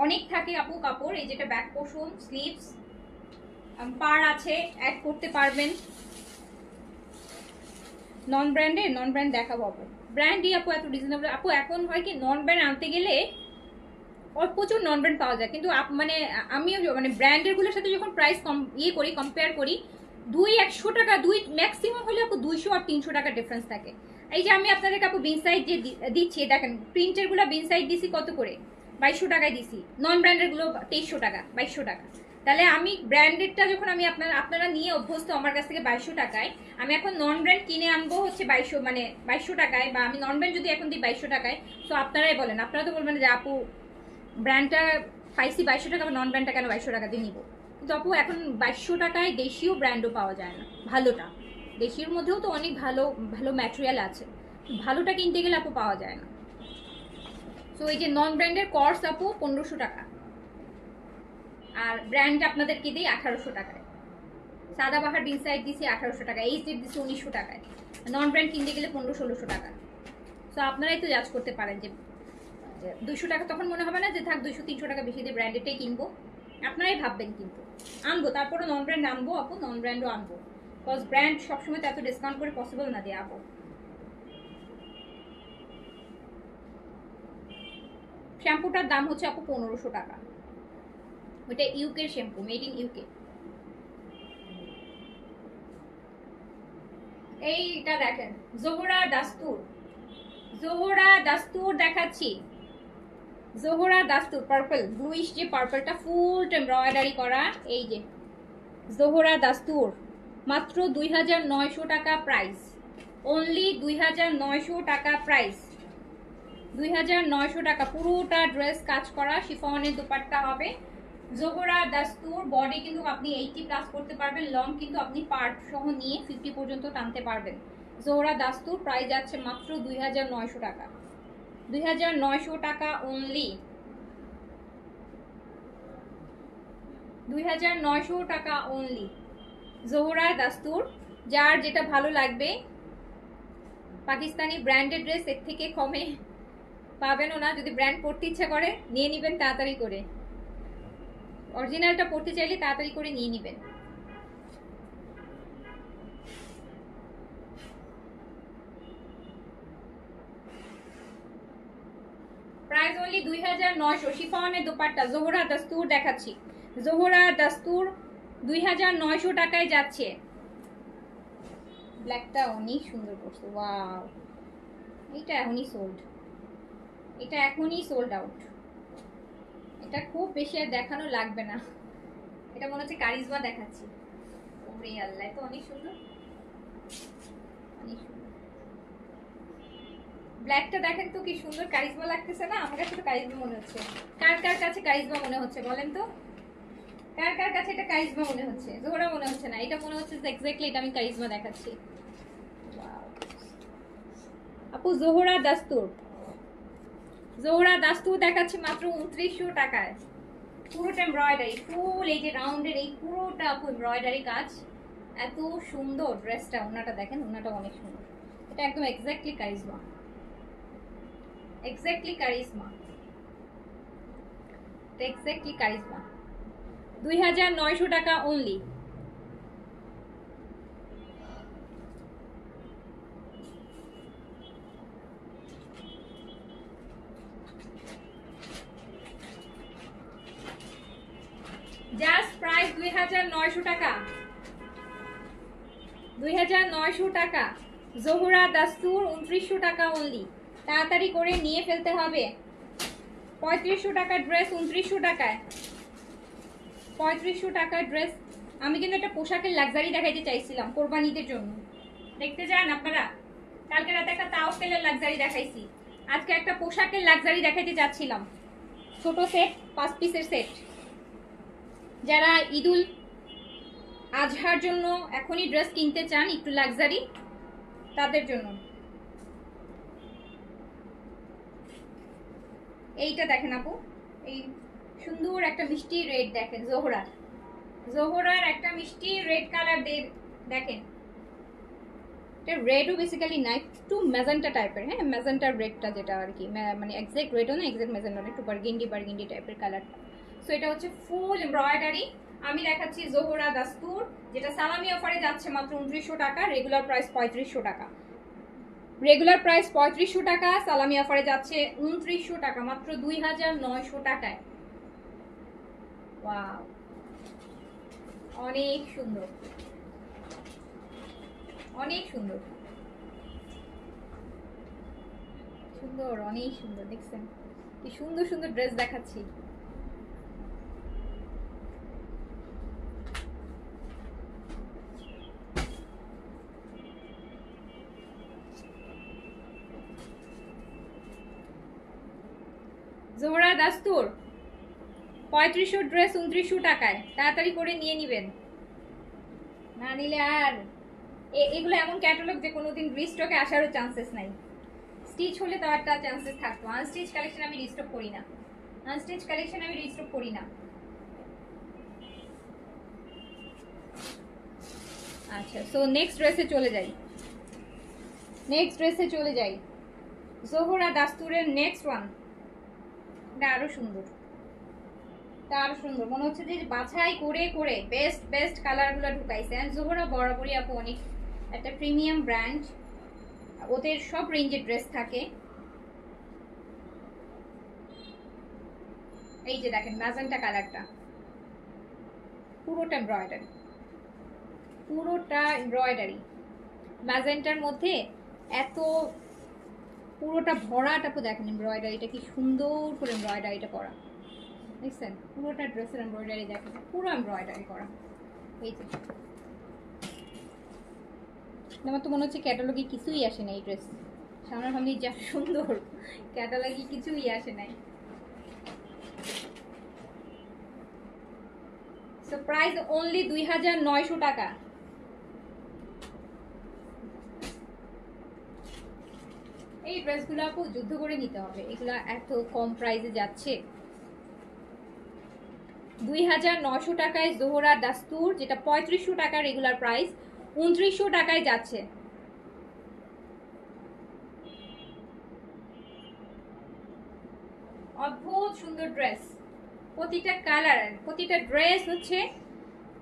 অনেক থাকে আপু। কাপড় এই যেটা ব্যাক পোর্শন, স্লিভস, পার আছে, অ্যাড করতে পারবেন। নন ব্র্যান্ড দেখাবো আপু, ব্র্যান্ডই আপু এত রিজনেবল। আপু এখন হয় কি নন ব্র্যান্ড আনতে গেলে প্রচুর নন ব্র্যান্ড পাওয়া যায়, কিন্তু মানে আমিও মানে ব্র্যান্ডেরগুলোর সাথে যখন প্রাইস কম্পেয়ার করি 200 টাকা, ম্যাক্সিমাম হলে আপু 200 আর 300 টাকা ডিফারেন্স থাকে। এই যে আমি আপনাদেরকে আপু বিন সাইড যে দিচ্ছি দেখেন, প্রিন্টের গুলো বিন সাইড দিছি কত করে, 2200 টাকায় দিছি। নন ব্র্যান্ডের গুলো 2300 টাকা, 2200 টাকা। তাহলে আমি ব্র্যান্ডেডটা যখন আমি আপনারা নিয়ে অভ্যস্ত আমার কাছ থেকে 2200 টাকায়, আমি এখন নন ব্র্যান্ড কিনে আনবো হচ্ছে 2200 মানে 2200 টাকায়, বা আমি নন ব্র্যান্ড যদি এখন দিই 2200 টাকায়, তো আপনারাই বলেন, আপনারা তো বলবেন যে আপু ব্র্যান্ডটা পাইছি 2200 টাকা, নন ব্র্যান্ডটা কেন 2200 টাকা দিয়ে নিবো? কিন্তু আপু এখন 2200 টাকায় দেশীয় ব্র্যান্ডও পাওয়া যায় না ভালোটা। দেশীয় মধ্যেও তো অনেক ভালো ভালো ম্যাটেরিয়াল আছে, ভালোটা কিনতে গেলে আপু পাওয়া যায় না। তো এই যে নন ব্র্যান্ডের কর্স আপু 1500 টাকা, আর ব্র্যান্ড আপনাদেরকে দিই 1800 টাকায়। সাদাবাহার বিন সাইড দিছি 1800 টাকা, এই সেট দিছি 1900 টাকায়। নন ব্র্যান্ড কিনতে গেলে 1500-1600 টাকা। তো আপনারাই তো জাজ করতে পারেন যে 200 টাকা তখন মনে হবে না যে থাক 200-300 টাকা বেশি দিয়ে ব্র্যান্ডেডটাই কিনবো, আপনারাই ভাববেন। কিন্তু আনবো, তারপরে নন ব্র্যান্ড আনবো আপু, নন ব্র্যান্ডও আনবো, বিকজ ব্র্যান্ড সবসময় তো এত ডিসকাউন্ট করে পসিবল না দিয়ে আপু। শ্যাম্পুটার দাম হচ্ছে আপু 1500 টাকা, ওইটা ইউকের শ্যাম্পু, মেড ইন ইউকে। এইটা দেখেন জোহরা দাস্তুর, জোহরা দাস্তুর দেখাচ্ছি, জোহরা দাস্তুর পার্পল, ব্লুইশ যে পার্পলটা ফুল এমব্রয়ডারি করা। এই যে জোহরা দাস্তুর মাত্র 2900 টাকা প্রাইস, অনলি 2900 টাকা প্রাইস, 2900 টাকা। পুরোটা ড্রেস কাজ করা, শিফনের দুপাট্টা হবে। জোহরা দাস্তুর বডি কিন্তু আপনি 80+ করতে পারবেন, লং কিন্তু আপনি পার্ট সহ নিয়ে 50 পর্যন্ত টানতে পারবেন। জোহরা দাস্তুর প্রাইস যাচ্ছে মাত্র 2900 টাকা, 2900 টাকা অনলি, 2900 টাকা অনলি। জোহরা দাস্তুর, যার যেটা ভালো লাগবে, পাকিস্তানি ব্র্যান্ডেড ড্রেস এর থেকে কমে পাবেনও না। যদি ব্র্যান্ড পড়তে ইচ্ছা করে নিয়ে নেবেন তাড়াতাড়ি করে। অরিজিনালটা পড়তে চাইলে তাড়াতাড়ি করে নিয়ে নেবেন। Price only 2900। শিফনের দোপাট্টা জোহরা দাস্তুর দেখাচ্ছি, জোহরা দাস্তুর 2900 টাকায় যাচ্ছে। ব্ল্যাকটা অনেক সুন্দর করছে, ওয়াও। এটা এখনই সোল্ড, এটা এখনই সোল্ড আউট। এটা খুব বেশি আর দেখানো লাগবে না, এটা মনে হচ্ছে কারিজমা দেখাচ্ছি। ওরে আল্লাহ, তো অনেক সুন্দর, অনেক সুন্দর। ব্ল্যাকটা দেখেন তো কি সুন্দর কারিজমা লাগতেছে না? আমার কাছে তো কারিজমা মনে হচ্ছে। কার কার কাছে কারিজমা মনে হচ্ছে বলেন তো? কার কার কাছে এটা কারিজমা মনে হচ্ছে? জোহরা মনে হচ্ছে না, এটা মনে হচ্ছে এক্স্যাক্টলি এটা আমি কারিজমা দেখাচ্ছি। আপু জোহরা দাস্তুর, জোহরা দাস্তুর দেখাচ্ছি মাত্র 2900 টাকায়। পুরোটা এমব্রয়ডারি, ফুল এই যে রাউন্ডের এই পুরোটা আপু এমব্রয়ডারি কাজ। এত সুন্দর ড্রেসটা, ওনাটা দেখেন, ওনাটা অনেক সুন্দর। এটা একদম exactly charisma, exactly charisma, exactly charisma. 2900 টাকা অনলি। জাস্ট প্রাইস 2900 টাকা, 2900 টাকা। জোহরা দাস্তুর 2900 টাকা অনলি। তাড়াতাড়ি করে নিয়ে ফেলতে হবে। 3500 টাকার ড্রেস 2900 টাকায়, 3500 টাকার ড্রেস। আমি কিন্তু একটা পোশাকের লাক্সারি দেখাইতে চাইছিলাম কোরবানিদের জন্য, দেখতে যান আপনারা। কালকে রাতে একটা তাওকেলের লাক্সারি দেখাইছি, আজকে একটা পোশাকের লাক্সারি দেখাইতে যাচ্ছিলাম। ছোট সেট, 5 পিসের সেট। যারা ঈদুল আজহার জন্য এখনই ড্রেস কিনতে চান একটু লাক্সারি, তাদের জন্য এইটা দেখেন আপু, এই সুন্দর একটা মিষ্টি রেড দেখেন, জোহরার, জোহরার একটা মিষ্টি রেড কালার দেখেন। এটা রেডও বেসিক্যালি না, একটু ম্যাজেন্টা টাইপের। হ্যাঁ, ম্যাজেন্টার রেডটা যেটা আর কি, মানে এক্সাক্ট রেডও না, এক্সাক্ট ম্যাজেন্টা না, একটু বার্গেন্ডি টাইপের কালারটা। সো এটা হচ্ছে ফুল এমব্রয়ডারি। আমি দেখাচ্ছি জোহরা দাস্তুর, যেটা সালামি অফারে যাচ্ছে মাত্র 2900 টাকা, রেগুলার প্রাইস 3500 টাকা। রেগুলার প্রাইস 3500 টাকা, সালামি অফারে যাচ্ছে 2900 টাকা, মাত্র 2900 টাকায়। ওয়াও, অনেক সুন্দর, অনেক সুন্দর, সুন্দর, অনেক সুন্দর। দেখছেন কি সুন্দর সুন্দর ড্রেস দেখাচ্ছি। জোহরা দাস্তুর 3500 ড্রেস 2900 টাকায়, তাড়াতাড়ি করে নিয়ে নেবেন, না নিলে আর এগুলো এমন ক্যাটালগ যে কোনোদিন রিস্টকে আসারও চান্সেস নাই। স্টিচ হলে তো একটা চান্সেস থাকতো, আনস্টিচ কালেকশন আমি রিস্টক করি না, আনস্টিচ কালেকশন আমি রিস্টক করি না। আচ্ছা, সো নেক্সট ড্রেসে চলে যাই, নেক্সট ড্রেসে চলে যাই। জোহরা দাস্তুরের নেক্সট ওয়ান, এটা আরো সুন্দর, এটা আরো সুন্দর। মনে হচ্ছে যে বাছাই করে করে বেস্ট বেস্ট কালারগুলো ঢুকাইছে। জোহরা বরাবরই আপু অনেক একটা প্রিমিয়াম ব্র্যান্ড, ওদের সব রেঞ্জের ড্রেস থাকে। এই যে দেখেন ম্যাজেন্টা কালারটা, পুরোটা এমব্রয়ডারি, পুরোটা এমব্রয়ডারি ম্যাজেন্টার মধ্যে। এত পুরোটা ভরাটা তো দেখেন এমব্রয়ডারিটা কি সুন্দর করে এমব্রয়ডারিটা করা, দেখছেন? পুরোটা ড্রেসের এমব্রয়ডারি দেখেন, পুরো এমব্রয়ডারি করা। এই যে আমার তো মনে হচ্ছে ক্যাটালগে কিছুই আসে নাই ড্রেস, সামনাসামনি যা সুন্দর, ক্যাটালগে কিছুই আসে নাই। সো প্রাইস অনলি 2900 টাকা। এই ড্রেসগুলো আপু যুদ্ধ করে নিতে হবে, এগুলো এত কম প্রাইসে যাচ্ছে। 2900 টাকায় জোহরা দাস্তুর, যেটা 3500 টাকা রেগুলার প্রাইস, 2900 টাকায় যাচ্ছে। অদ্ভুত সুন্দর ড্রেস, প্রতিটা কালার, প্রতিটা ড্রেস হচ্ছে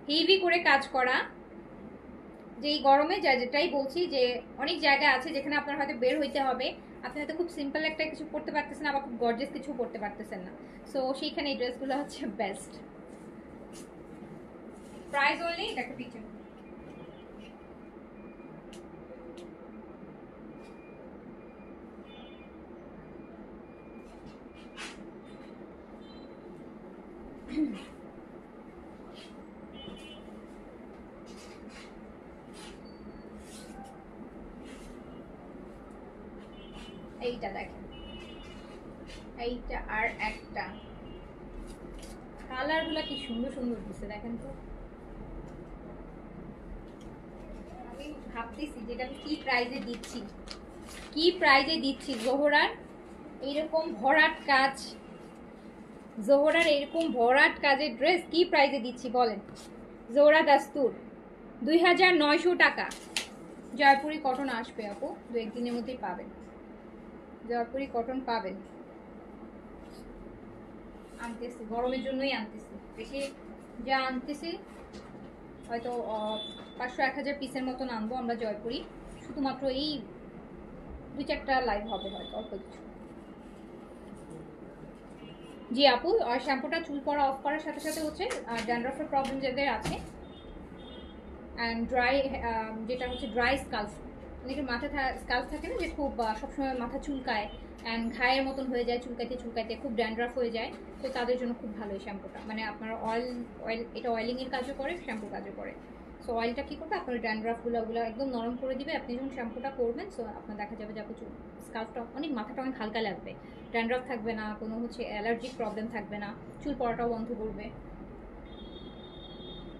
হেভি করে কাজ করা। যে এই গরমে যেটাই বলছি যে অনেক জায়গা আছে যেখানে আপনার হয়তো বের হইতে হবে, আপনি হয়তো খুব সিম্পল একটা কিছু পড়তে পারতেছেন, আবার খুব গর্জিয়াস কিছু পড়তে পারতেছেন না। সো সেইখানে এই ড্রেসগুলো হচ্ছে বেস্ট। প্রাইস অনলি, দেখো পিকচার, এইটা দেখেন, এইটা আর একটা কালারগুলো কি সুন্দর সুন্দর দিচ্ছে দেখেন তো। আমি ভাবতেছি যেটা আমি কি প্রাইজে দিচ্ছি, কি প্রাইজে দিচ্ছি। জোহরার এইরকম ভরাট কাজ, জোহরার এরকম ভরাট কাজের ড্রেস কি প্রাইজে দিচ্ছি বলেন। জোহরা দাস্তুর 2900 টাকা। জয়পুরি কটন আসবে আপু, দু একদিনের মধ্যেই পাবেন, জয়পুরি কটন পাবেন। আনতেছি গরমের জন্যই আনতেছি, বেশি যা আনতেছি হয়তো 500-1000 পিসের মতন আনবো আমরা জয়পুরি, শুধুমাত্র এই 2-4টা লাইভ হবে হয়তো, অল্প কিছু। জি আপু, আর শ্যাম্পুটা চুল পড়া অফ করার সাথে সাথে হচ্ছে ড্যান্ড্রফের প্রবলেম যাদের আছে অ্যান্ড ড্রাই, যেটা হচ্ছে ড্রাই স্কাল্প, অনেকের মাথা স্কাল্প থাকে না যে খুব সবসময় মাথা চুলকায় অ্যান্ড ঘায়ের মতন হয়ে যায়, চুলকাইতে চুলকাইতে খুব ড্যান্ড্রাফ হয়ে যায়, তো তাদের জন্য খুব ভালো এই শ্যাম্পুটা। মানে আপনার অয়েল এটা অয়েলিংয়ের কাজও করে, শ্যাম্পুর কাজও করে। সো অয়েলটা কী করবে, আপনার ড্যান্ড্রাফগুলো ওগুলো একদম নরম করে দিবে আপনি যখন শ্যাম্পুটা করবেন। সো আপনার দেখা যাবে যে আপনার চুল স্কাল্পটা অনেক, মাথাটা অনেক হালকা লাগবে, ড্যান্ড্রাফ থাকবে না, কোনো হচ্ছে অ্যালার্জিক প্রবলেম থাকবে না, চুল পড়াটাও বন্ধ করবে।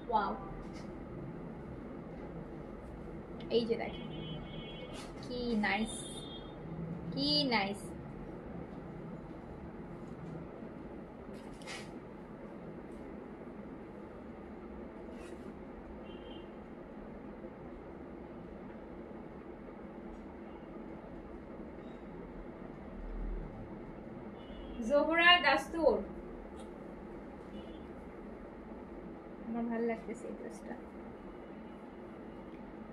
ওয়াও, এই যে দেখেন কি নাইস, কি নাইস। জোহরা দাস্তুর, আমার ভালো লাগতেছে এই ড্রেসটা।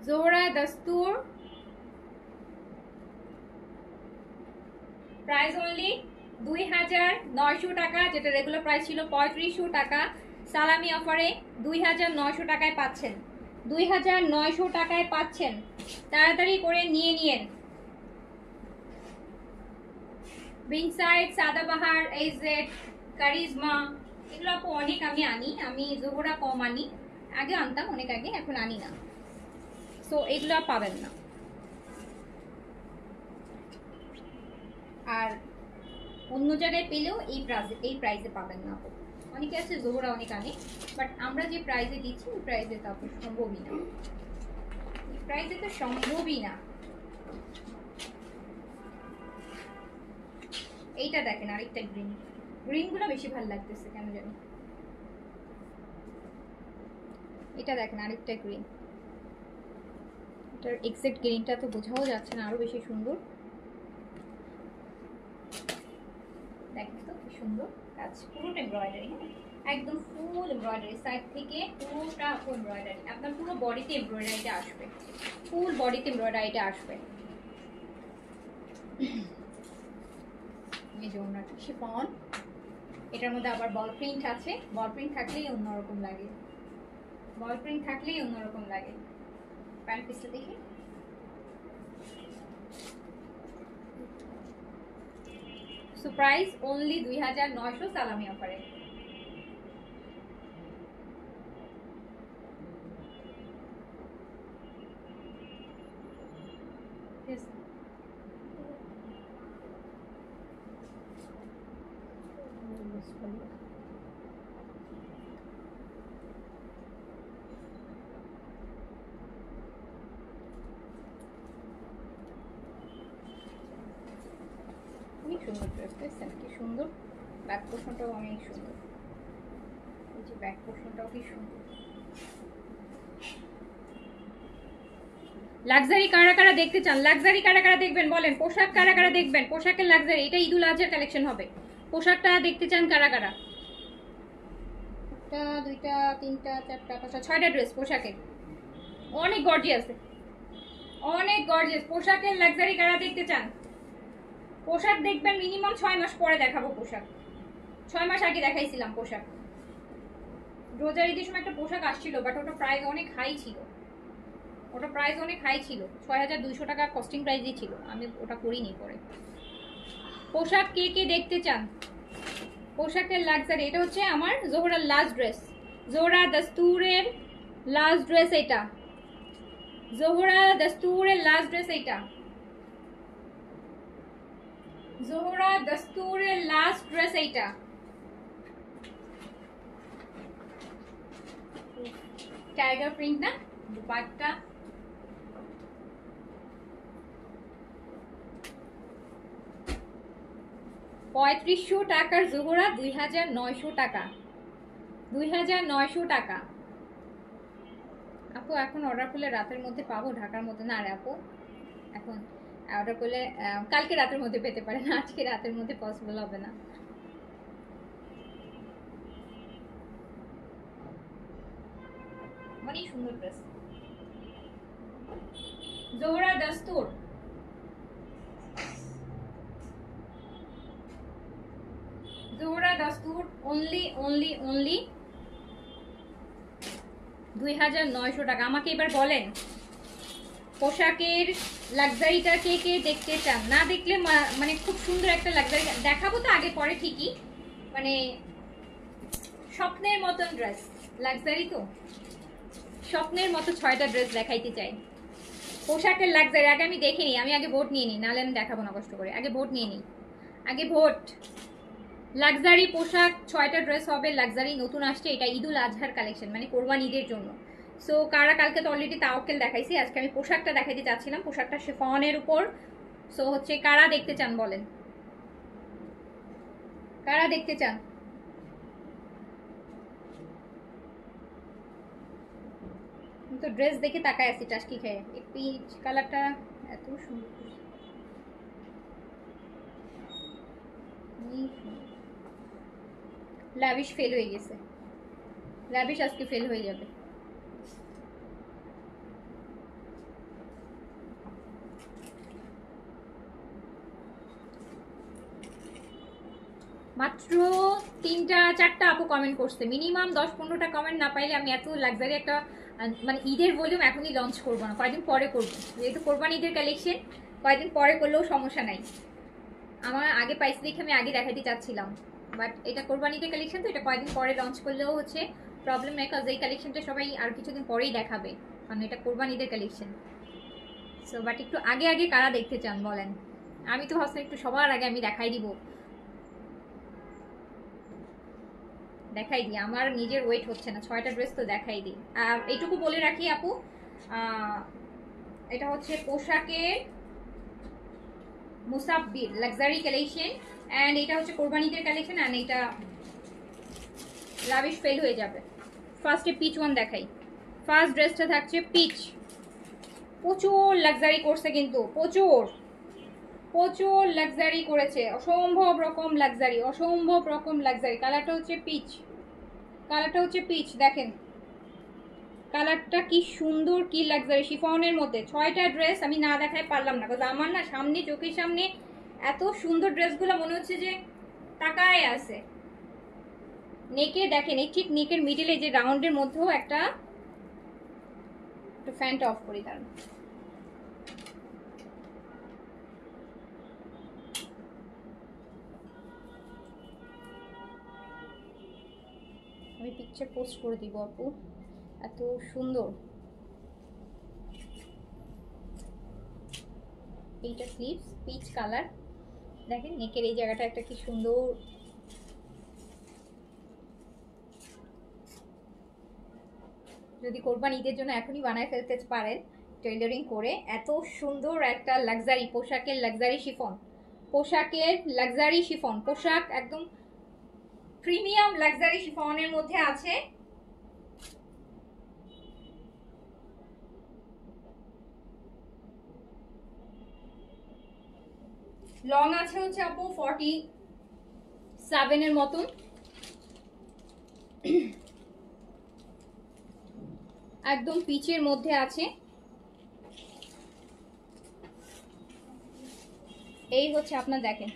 জোহরা দাস্তুর, প্রাইস অনলি 2900 টাকা, যেটা রেগুলার প্রাইস ছিল 3500 টাকা। সালামি অফারে 2900 টাকায় পাচ্ছেন, 2900 টাকায় পাচ্ছেন, তাড়াতাড়ি করে নিয়ে নিন। বিনসাইড, সাদাবাহার, এইজেড, কারিজমা, এগুলো অনেক আমি আনি, আমি জোহরা কম আনি, আগে আনতাম অনেক আগে, এখন আনি না। সো এগুলো পাবেন না। আর অন্য জায়গায় পেলেও এই প্রাইসে পাবেন না। অনেকে আছে জোহরা অনেক আনে, বাট আমরা যে প্রাইসে দিচ্ছি ওই প্রাইসে তো আপনার সম্ভবই না, এই প্রাইসে তো সম্ভবই না। এইটা দেখেন আরেকটা গ্রিন, গ্রিনগুলো বেশি ভালো লাগতেছে কেন জানি। এটা দেখেন আরেকটা গ্রিন, এটার এক্সাক্ট গ্রিনটা তো বোঝাও যাচ্ছে না, আরো বেশি সুন্দর। দেখেন তো কি সুন্দর কাজ, পুরোটা এমব্রয়ডারি, একদম ফুল এমব্রয়ডারি, সাইড থেকে পুরোটা এমব্রয়ডারি, আপনার পুরো বডিতে এমব্রয়ডারিটা আসবে, ফুল বডিতে এমব্রয়ডারিটা আসবে। এই যে ওনাটা শিফন, এটার মধ্যে আবার বল প্রিন্ট আছে, বল প্রিন্ট থাকলেই অন্যরকম লাগে, বল প্রিন্ট থাকলেই অন্যরকম লাগে। প্যান্ট পিসটা দেখি, প্রাইস অনলি 2900 সালামি অফারে। অনেক সুন্দর ড্রেস, দেখছেন কি সুন্দর, ব্যাক পোর্শনটাও অনেক সুন্দর, এই যে ব্যাক পোর্শনটাও কি সুন্দর। লাক্সারি কারা কারা দেখতে চান, লাক্সারি কারা কারা দেখবেন বলেন, পোশাক কারা কারা দেখবেন, পোশাকের লাক্সারি, এটা ঈদুল আজহার কালেকশন হবে, পোশাকটা দেখতে চান কারা কারা। একটা, দুইটা, তিনটা, চারটা, পাঁচটা, 6টা ড্রেস পোশাকের। অনেক গর্জিয়াস, অনেক গর্জিয়াস পোশাকের লাক্সারি। কারা দেখতে চান? পোশাক দেখবেন মিনিমাম 6 মাস পরে দেখাবো পোশাক। 6 মাস আগে দেখাইছিলাম পোশাক। রোজার ঈদের সময় একটা পোশাক আসছিল, বাট ওটা প্রাইস অনেক হাই ছিল। ওটা প্রাইস অনেক হাই ছিল, 6200 টাকা কস্টিং প্রাইসই ছিল। আমি ওটা করিনি পরে। পোশাক কে কে দেখতে চান? পোশাকের লাক্সারি। এটা হচ্ছে আমার জোহরার লাস্ট ড্রেস, জোহরা দস্তুরের লাস্ট ড্রেস এটা। জোহরা দস্তুরের লাস্ট ড্রেস এটা। জোহরা দস্তুরের লাস্ট ড্রেস এইটা। টাইগার প্রিন্ট না দুপাট্টা। $3500 টাকার জোহরা 2900 টাকা। 2900 টাকা। আপু এখন অর্ডার করলে রাতের মধ্যে পাবো? ঢাকার মধ্যে না রে আপু, এখন অর্ডার করলে কালকে রাতের মধ্যে পেতে পারেন, আজকে রাতের মধ্যে পসিবল হবে না। অনেক সুন্দর ড্রেস জোহরা দস্তুর। জোহরা দস্তুর অনলি 2900 টাকা। আমাকে এবার বলেন পোশাকের লাক্সারিটা কে কে দেখতে চান? না দেখলে মানে খুব সুন্দর একটা লাক্সারি দেখাবো তো আগে পরে ঠিকই, মানে স্বপ্নের মতন ড্রেস। লাক্সারি তো স্বপ্নের মতো 6টা ড্রেস দেখাইতে চাই। পোশাকের লাক্সারি আগে আমি দেখে নিই, আমি আগে ভোট নিয়ে নিই, নাহলে আমি দেখাবো না কষ্ট করে। আগে ভোট নিয়ে নিই, আগে ভোট। লাক্সারি পোশাক 6টা ড্রেস হবে লাক্সারি, নতুন আসছে। এটা ঈদুল আজহার কালেকশন, মানে কোরবান ঈদের জন্য। সো কারা, কালকে তো অলরেডি তাওয়াক্কেল দেখাইছি, আজকে আমি পোশাকটা দেখাইতে চাচ্ছিলাম। পোশাকটা শিফনের উপর। সো হচ্ছে কারা দেখতে চান বলেন, কারা দেখতে চান? তো ড্রেস দেখে তাকায় আছি টাস্কি খেয়ে। এই পিচ কালারটা এত সুন্দর। লাভিশ ফেল হয়ে গেছে, লাভিশ আজকে ফেল হয়ে যাবে। মাত্র 3টা 4টা আপু কমেন্ট করছে। মিনিমাম 10-15টা কমেন্ট না পাইলে আমি এত লাক্সারি একটা মানে ঈদের ভলিউম এখনই লঞ্চ করবো না, কয়েকদিন পরে করবো। যেহেতু কোরবান ঈদের কালেকশন কয়েকদিন পরে করলেও সমস্যা নাই। আমার আগে পাইছি দেখে আমি আগে দেখাইতে চাচ্ছিলাম, বাট এটা কোরবান ঈদের কালেকশন তো এটা কয়েকদিন পরে লঞ্চ করলেও হচ্ছে প্রবলেম নেই, কারণ এই কালেকশনটা সবাই আর কিছুদিন পরেই দেখাবে, কারণ এটা কোরবান ঈদের কালেকশন। সো বাট একটু আগে আগে কারা দেখতে চান বলেন? আমি তো ভাবছি একটু সবার আগে আমি দেখাই দিব, দেখাই দিই। আমার নিজের ওয়েট হচ্ছে না, 6টা ড্রেস তো দেখাই দিই। এইটুকু বলে রাখি আপু, এটা হচ্ছে পোশাকের মুসাব্বির লাক্সারি কালেকশন, অ্যান্ড এটা হচ্ছে কোরবানিদের কালেকশন, অ্যান্ড এটা লাভিশ ফেল হয়ে যাবে। ফার্স্টে পিচ ওয়ান দেখাই। ফার্স্ট ড্রেসটা থাকছে পিচ। প্রচুর লাক্সারি করছে কিন্তু, প্রচুর প্রচুর লাক্সারি করেছে, অসম্ভব রকম লাক্সারি, অসম্ভব রকম লাক্সারি। কালারটা হচ্ছে পিচ, কালারটা হচ্ছে পিচ। দেখেন কালারটা কি সুন্দর, কি লাক্সারি শিফনের মধ্যে। 6টা ড্রেস আমি না দেখায় পারলাম না, কারণ আমার না সামনে চোখের সামনে এত সুন্দর ড্রেসগুলো মনে হচ্ছে যে তাকায় আছে। নেকে দেখেন, এই ঠিক নেকের মিডিলে যে রাউন্ডের মধ্যেও একটা ফ্যানটা অফ করি তার। আমি পিকচার পোস্ট করে দিব আপু, এত সুন্দর। এইটা স্লিভস পিচ কালার, দেখেন নেকের এই জায়গাটা একটা কি সুন্দর। যদি কোরবান ঈদের জন্য এখনই বানায় ফেলতে পারেন টেইলারিং করে, এত সুন্দর একটা লাক্সারি পোশাকের লাক্সারি শিফন, পোশাকের লাক্সারি শিফন, পোশাক একদম প্রিমিয়াম লাক্সারি শিফনের মধ্যে আছে। লং আছে হচ্ছে আপু 47 এর মতন। একদম পিচের মধ্যে আছে। এই হচ্ছে আপনার দেখেন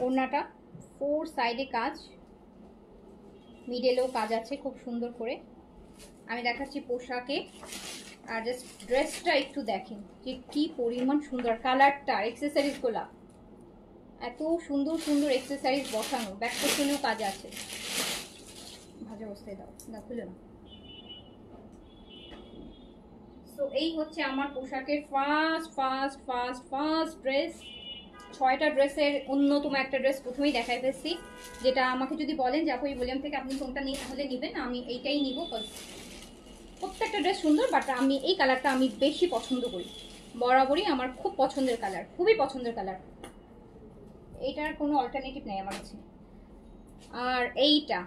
ওড়নাটা, 4 সাইডে কাজ, মিডলেও কাজ আছে খুব সুন্দর করে। আমি দেখাচ্ছি পোশাকে, আর জাস্ট ড্রেসটা একটু দেখেন যে কি পরিমাণ সুন্দর কালারটা, অ্যাক্সেসরিজগুলো এত সুন্দর সুন্দর অ্যাক্সেসরিজ বসানো, ব্যাক পোর্শনেও কাজ আছে। ভাজা অবস্থায় দাও, না খুলে না। তো এই হচ্ছে আমার পোশাকের ফার্স্ট ড্রেস। 6টা ড্রেসের অন্যতম একটা ড্রেস প্রথমেই দেখাই ফেলছি, যেটা আমাকে যদি বলেন যে আপু উইলিয়াম থেকে আপনি কোনটা নিয়ে তাহলে নেবেন, আমি এইটাই নিব। প্রত্যেকটা ড্রেস সুন্দর, বাট আমি এই কালারটা আমি বেশি পছন্দ করি, বরাবরই আমার খুব পছন্দের কালার, খুবই পছন্দের কালার, এইটার কোনো অল্টারনেটিভ নেই আমার কাছে। আর এইটা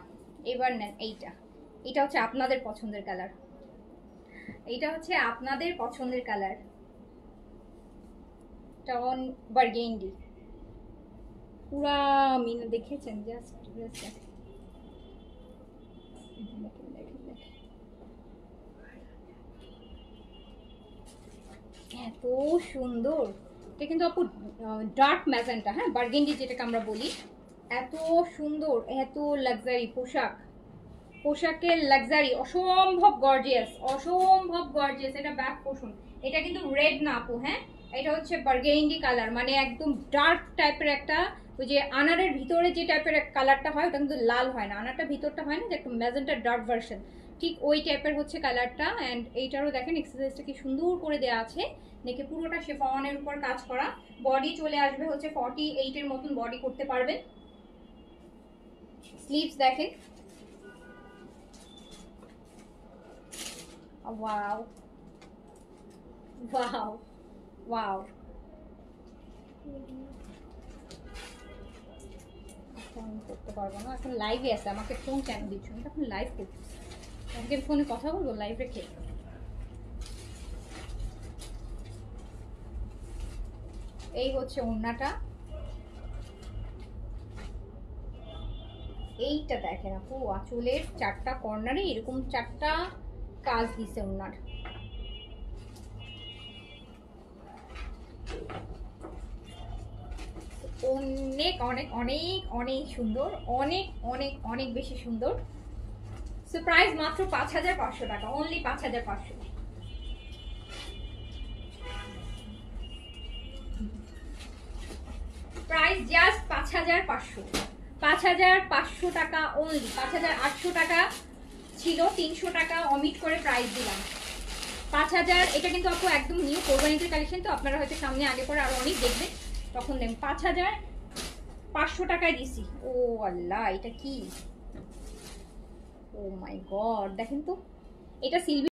এবার নেন, এইটা হচ্ছে আপনাদের পছন্দের কালার, এইটা হচ্ছে আপনাদের পছন্দের কালার, টন বার্গেন্ডি পুরা মিনা দেখেছেন, জাস্ট ড্রেসটা এত সুন্দর। এটা কিন্তু আপু ডার্ক ম্যাজেন্টা, হ্যাঁ বার্গেন্ডি যেটাকে আমরা বলি। এত সুন্দর, এত লাক্সারি পোশাক, পোশাকের লাক্সারি অসম্ভব গর্জিয়াস, অসম্ভব গর্জিয়াস। এটা ব্যাক পোর্শন, এটা কিন্তু রেড না আপু, হ্যাঁ এটা হচ্ছে বার্গেন্ডি কালার, মানে একদম ডার্ক টাইপের একটা, ওই যে আনারের ভিতরে যে টাইপের কালারটা হয় ওটা কিন্তু লাল হয় না, আনারটা ভিতরটা হয় না যে একটা ম্যাজেন্টা ডার্ক ভার্সন, ঠিক ওই টাইপের হচ্ছে কালারটা। অ্যান্ড এইটারও দেখেন এক্সারসাইজটা কি সুন্দর করে দেওয়া আছে, নেকে পুরোটা শেফনের উপর কাজ করা, বডি চলে আসবে হচ্ছে 48-এর মতন বডি করতে পারবেন। স্লিভস দেখেন, ওয়াও ওয়াও ওয়াও। করতে পারবো না এখন, লাইভে আছে, আমাকে ফোন কেন দিচ্ছ, আমি এখন লাইভ করতেছি, আজকে ফোনে কথা বলবো লাইভ রেখে। এই হচ্ছে ওড়নাটা, এইটা দেখেন আপু আঁচলের 4টা কর্নারে এরকম 4টা কাজ দিছে ওড়নার, অনেক অনেক অনেক অনেক সুন্দর, অনেক অনেক অনেক বেশি সুন্দর। সো প্রাইস মাত্র 5500 টাকা, অনলি 5500। প্রাইস জাস্ট 5500, 5500 টাকা অনলি। 5800 টাকা ছিল, 300 টাকা অমিট করে প্রাইস দিলাম 5000। এটা কিন্তু আপু একদম নিউ কোরবানিদের কালেকশন, তো আপনারা হয়তো সামনে আগে পরে আরো অনেক দেখবেন, তখন নেন। 5500 টাকায় দিছি। ও আল্লাহ, এটা কি, ও মাই গড, দেখেন তো এটা সিলভার